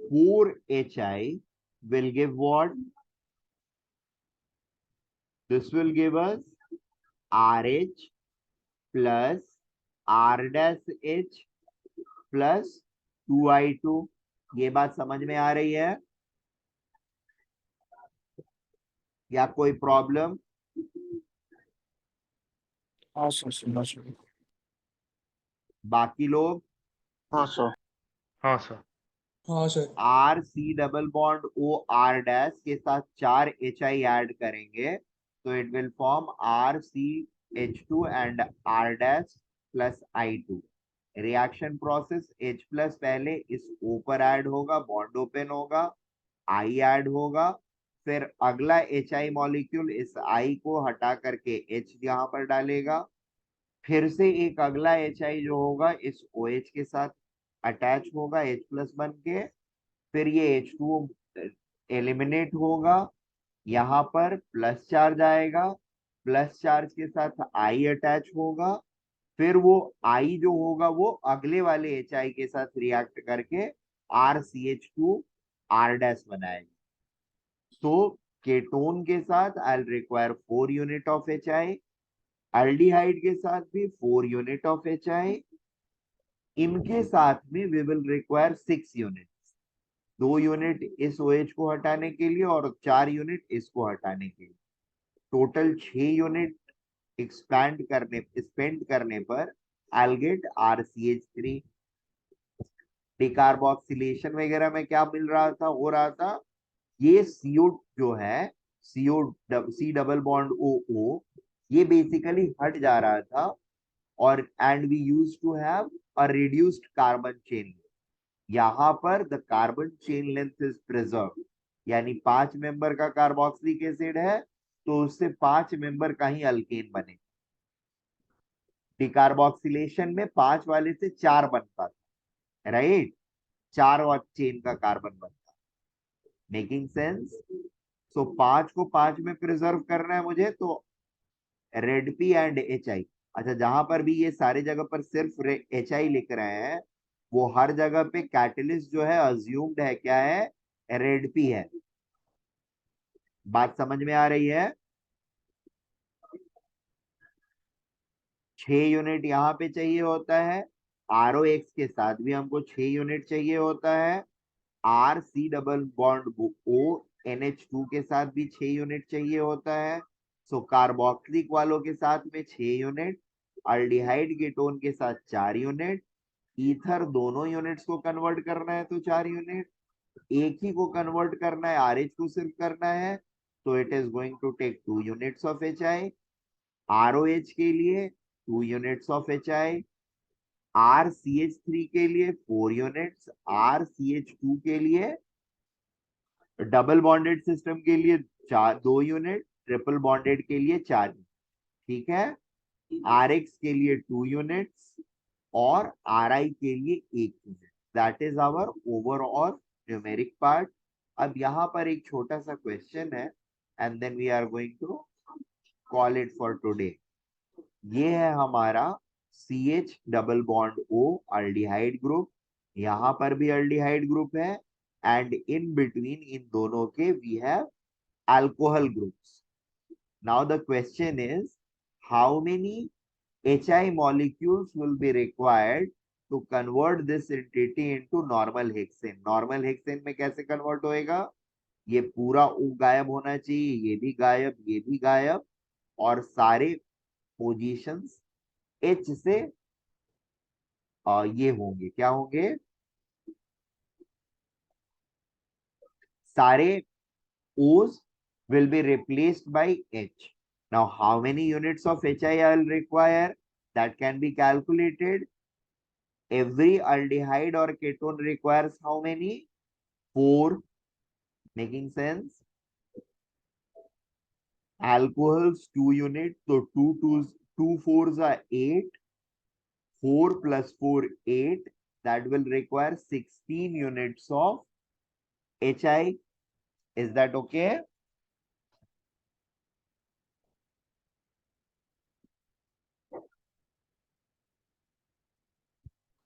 A: 4HI will give what? This will give us RH plus R dash H plus 2I2। ये बात समझ में आ रही है या कोई प्रॉब्लम?
D: हाँ सर, सुनना सर।
A: बाकी लोग?
D: हाँ सर।
B: हाँ सर।
D: हाँ sir.
A: R C double bond O R dash के साथ 4HI ऐड करेंगे तो it will form RCH2 and R dash plus I2। Reaction process, H plus पहले इस O पर ऐड होगा, बॉन्ड ओपन होगा, I ऐड होगा, फिर अगला HI मॉलिक्यूल इस I को हटा करके H यहाँ पर डालेगा, फिर से एक अगला HI जो होगा इस OH के साथ अटैच होगा H प्लस बन के, फिर ये H2 एलिमिनेट होगा, यहाँ पर प्लस चार्ज आएगा, प्लस चार्ज के साथ I अटैच होगा, फिर वो I जो होगा वो अगले वाले HI के साथ रिएक्ट करके RCH2 R डैश बनाएगा। तो केटोन के साथ I require 4 unit of HI, aldehyde के साथ भी 4 यूनिट ऑफ HI, इनके साथ में we will require 6 unit, 2 unit इस OH को हटाने के लिए और 4 यूनिट इसको हटाने के लिए, टोटल 6 यूनिट स्पेंड करने पर I'll get RCH3। डिकार्बोक्सिलेशन वगैरह में क्या मिल रहा था, हो रहा था, ये CO जो है, C डबल बॉन्ड OO, ये बेसिकली हट जा रहा था, और and we use to have a reduced carbon chain. यहाँ पर the carbon chain length is preserve, यानी 5 मेंबर का कार्बोक्सिलिक एसिड है तो उससे 5 मेंबर का ही अल्केन बने। डिकार्बोक्सिलेशन में 5 वाले से 4 बनता था, राइट, 4 और चेन का कार्बन बनता। Making sense? सो 5 को 5 में प्रिजर्व करना है मुझे, तो रेड पी एंड HI, अच्छा जहां पर भी ये सारे जगह पर सिर्फ HI लिख रहे हैं, वो हर जगह पे कैटलिस्ट जो है अज्यूम्ड है क्या है, रेड पी है। बात समझ में आ रही है? 6 यूनिट यहाँ पे चाहिए होता है, ROX के साथ भी हमको 6 यूनिट चाहिए होता है, RC double bond O NH2 के साथ भी 6 यूनिट चाहिए होता है, सो कार्बोक्सिलिक वालों के साथ में 6 यूनिट, अल्डिहाइड कीटोन के साथ 4 यूनिट, ईथर दोनों यूनिट्स को कन्वर्ट करना है तो 4 यूनिट, एक ही को कन्वर्ट करना है, RH को सिर्फ करना है, तो it is going to take 2 units of HI। ROH के लिए 2 यूनिट्स ऑफ HI, RCH3 के लिए 4 यूनिट्स, RCH2 के लिए डबल बॉन्डेड सिस्टम के लिए 2 यूनिट, ट्रिपल बॉन्डेड के लिए 4 यूनिट, ठीक है। RX के लिए 2 यूनिट्स और RI के लिए 1 यूनिट। That is our overall numeric part. अब यहाँ पर एक छोटा सा क्वेश्चन है and then we are going to call it for today. ये है हमारा CH double bond O aldehyde group, यहाँ पर भी अल्डिहाइड ग्रुप है एंड इन बिटवीन इन दोनों के we have alcohol groups. Now the question is how many HI molecules will be required to convert this entity into normal hexane। Normal hexane में कैसे convert होएगा? ये पूरा O गायब होना चाहिए, ये भी गायब, ये भी गायब, और सारे पोजीशंस H से ये होंगे, क्या होंगे? सारे O's will be replaced by H। Now, how many units of HI I will require? That can be calculated। Every aldehyde or ketone requires how many? 4, making sense? Alcohols 2 units, so 2 fours are 8, 4 plus 4 8, that will require 16 units of HI। Is that okay?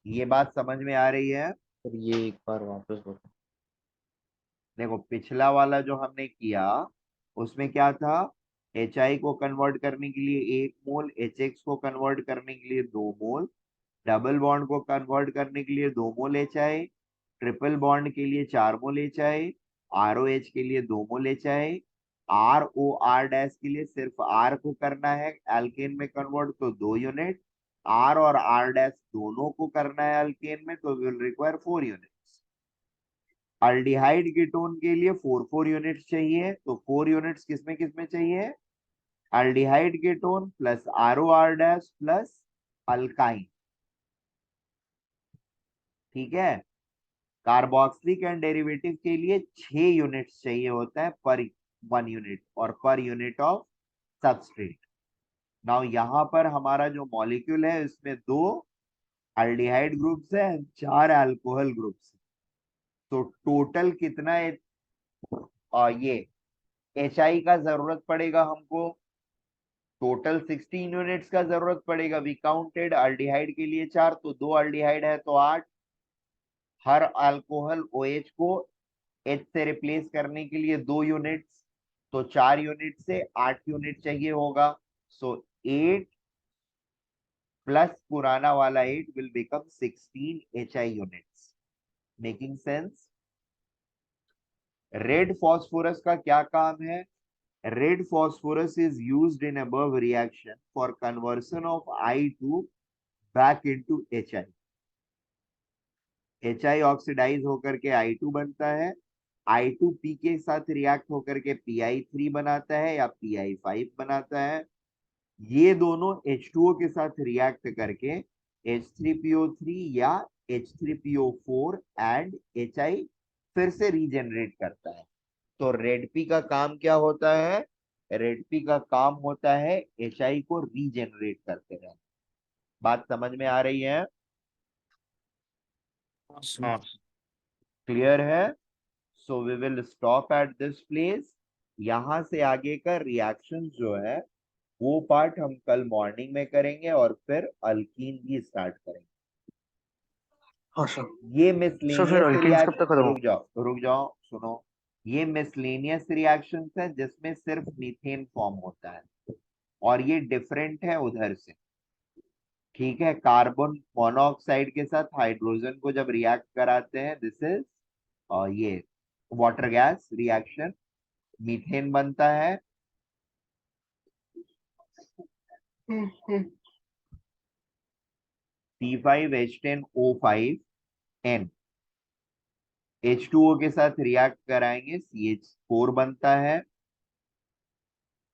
A: ये बात समझ में आ रही है?
B: और ये एक बार वापस बोलो।
A: देखो पिछला वाला जो हमने किया उसमें क्या था? HI को कन्वर्ट करने के लिए 1 मोल, HX को कन्वर्ट करने के लिए 2 मोल, डबल बॉन्ड को कन्वर्ट करने के लिए 2 मोल HI, ट्रिपल बॉन्ड के लिए 4 मोल HI, ROH के लिए 2 मोल HI, ROR डैश के लिए सिर्फ R को करना है एल्केन में कन्वर्ट तो 2 यूनिट, R और R डैश दोनों को करना है एल्केन में तो will require 4 units. Aldehyde ketone के लिए 4 यूनिट्स चाहिए, तो 4 यूनिट्स किसमें किसमें चाहिए? Aldehyde ketone plus ROR dash plus alkyne, ठीक है। कार्बोक्सिलिक एंड डेरिवेटिव के लिए 6 यूनिट्स चाहिए होता है पर 1 यूनिट और per unit of substrate. Now यहाँ पर हमारा जो मॉलिक्यूल है इसमें 2 अल्डिहाइड ग्रुप्स है, 4 अल्कोहल ग्रुप्स, तो टोटल कितना है? ये HI का जरूरत पड़ेगा हमको, टोटल 16 यूनिट्स का जरूरत पड़ेगा। वी काउंटेड अल्डिहाइड के लिए 4, तो 2 अल्डिहाइड है तो 8। हर अल्कोहल OH को H से रिप्लेस करने के लिए 2 यूनिट्स, तो 4 यूनिट से 8 यूनिट चाहिए होगा। सो 8 प्लस पुराना वाला 8 will become 16 HI units. Making sense? Red phosphorus का क्या काम है? Red phosphorus is used in above reaction for conversion of I2 back into HI। HI oxidise होकर के I2 बनता है, I2 P के साथ रिएक्ट होकर के PI3 बनाता है या PI5 बनाता है। ये दोनों H2O के साथ रिएक्ट करके H3PO3 या H3PO4 एंड HI फिर से रीजनरेट करता है। तो रेड पी का काम क्या होता है? रेड पी का काम होता है HI को रीजनरेट करते रहना। बात समझ में आ रही है?
D: हाँ सर।
A: क्लियर है? So we will stop at this place. यहां से आगे का रिएक्शन जो है वो पार्ट हम कल मॉर्निंग में करेंगे और फिर अल्कीन भी स्टार्ट करेंगे।
D: हाँ सर।
A: ये
D: सर फिर
A: मिसलेनियस
D: अल्केन्स कब तक खत्म?
A: रुक जाओ सुनो। ये मिसलेनियस रिएक्शंस है जिसमें सिर्फ मीथेन फॉर्म होता है और ये डिफरेंट है उधर से, ठीक है। कार्बन मोनोऑक्साइड के साथ हाइड्रोजन को जब रिएक्ट कराते हैं दिस इज ये वाटर गैस रिएक्शन, मीथेन बनता है। C5H10O5N H2O के साथ रिएक्ट कराएंगे CH4 बनता है।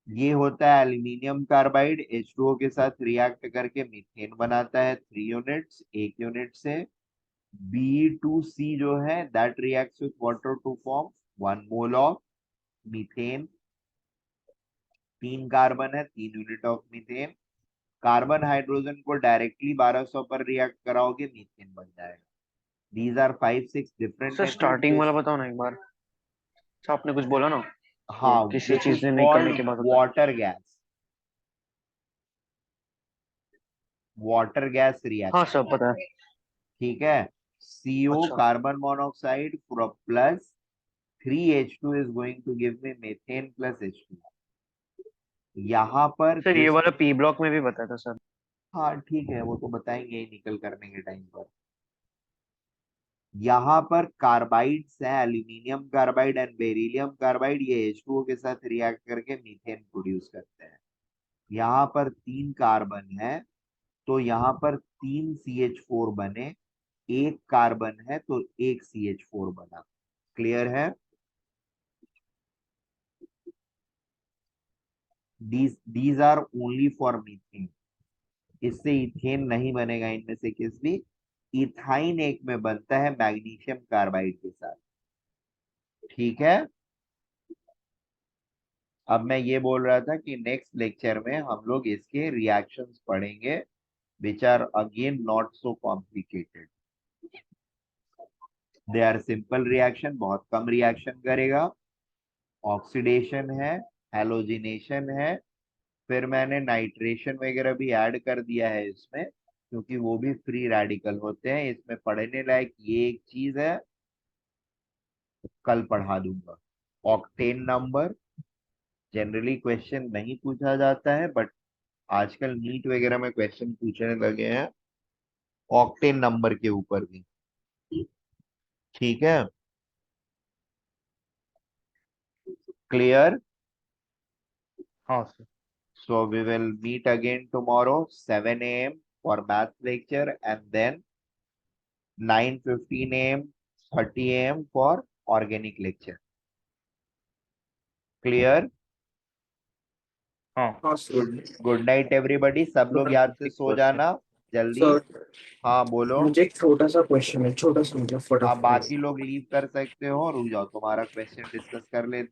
A: ये होता है एल्यूमिनियम कार्बाइड, H2O के साथ रिएक्ट करके मीथेन बनाता है 3 यूनिट्स, 1 यूनिट से। B2C जो है that reacts with water to form 1 mole of methane, 3 carbon है, 3 unit of methane. Carbon hydrogen को डायरेक्टली 1200 पर रिएक्ट कराओगे, मीथेन बन जाएगा। These are 5-6 different
D: sir starting वाला
A: मेथड्स।
D: बताओ ना एक बार। अच्छा, आपने कुछ बोला ना, ये
A: हाँ,
D: किसी
A: दिस
D: चीज
A: इज
D: ने नहीं करने
A: कॉल्ड
D: के बाद होता है।
A: वाटर गैस, वाटर गैस
D: हाँ
A: रिएक्शन।
D: सर, पता है।
A: ठीक है, CO
D: अच्छा
A: carbon monoxide plus 3H2 is going to give me methane plus H2। यहाँ पर
D: सर, ये
A: this,
D: वाला पी ब्लॉक में भी बताया था सर।
A: हाँ ठीक है, वो तो बताएंगे ही निकल करने के टाइम पर। यहाँ पर कार्बाइड्स है, aluminium carbide and beryllium carbide, ये H2O के साथ रिएक्ट करके मीथेन प्रोड्यूस करते हैं। यहाँ पर 3 कार्बन है, तो यहाँ पर 3 CH4 बने, 1 कार्बन है तो 1 CH4 बना। क्लियर है? these are only for methane. इससे इथेन नहीं बनेगा इनमें से किस भी। इथाइन एक में बनता है मैग्नीशियम कार्बाइड के साथ। ठीक है, अब मैं ये बोल रहा था कि नेक्स्ट लेक्चर में हम लोग इसके रिएक्शंस पढ़ेंगे, which are again not so complicated. They are simple reaction, बहुत कम रिएक्शन करेगा। ऑक्सीडेशन है, हैलोजिनेशन है, फिर मैंने नाइट्रेशन वगैरह भी ऐड कर दिया है इसमें, क्योंकि वो भी फ्री रेडिकल होते हैं। इसमें पढ़ने लायक ये एक चीज है, कल पढ़ा दूंगा। ऑक्टेन नंबर जनरली क्वेश्चन नहीं पूछा जाता है, बट आजकल नीट वगैरह में क्वेश्चन पूछने लगे हैं ऑक्टेन नंबर के ऊपर भी। ठीक है, क्लियर?
B: हाँ sir.
A: So we will meet again tomorrow 7 a.m. for math lecture, and then 9:15 a.m. 30 a.m. for organic lecture. Clear?
B: हाँ
E: हाँ सर।
A: गुड नाइट एवरीबॉडी, सब लोग याद से
B: एक
A: सो
B: क्वेश्चन।
A: जाना जल्दी।
E: सर
A: हाँ बोलो।
E: मुझे एक छोटा सा क्वेश्चन है, छोटा सा मतलब
A: आप
E: फटाफट।
A: बाकी लोग लीव कर सकते हो, रुक जाओ, तुम्हारा क्वेश्चन डिस्कस कर लेते हैं।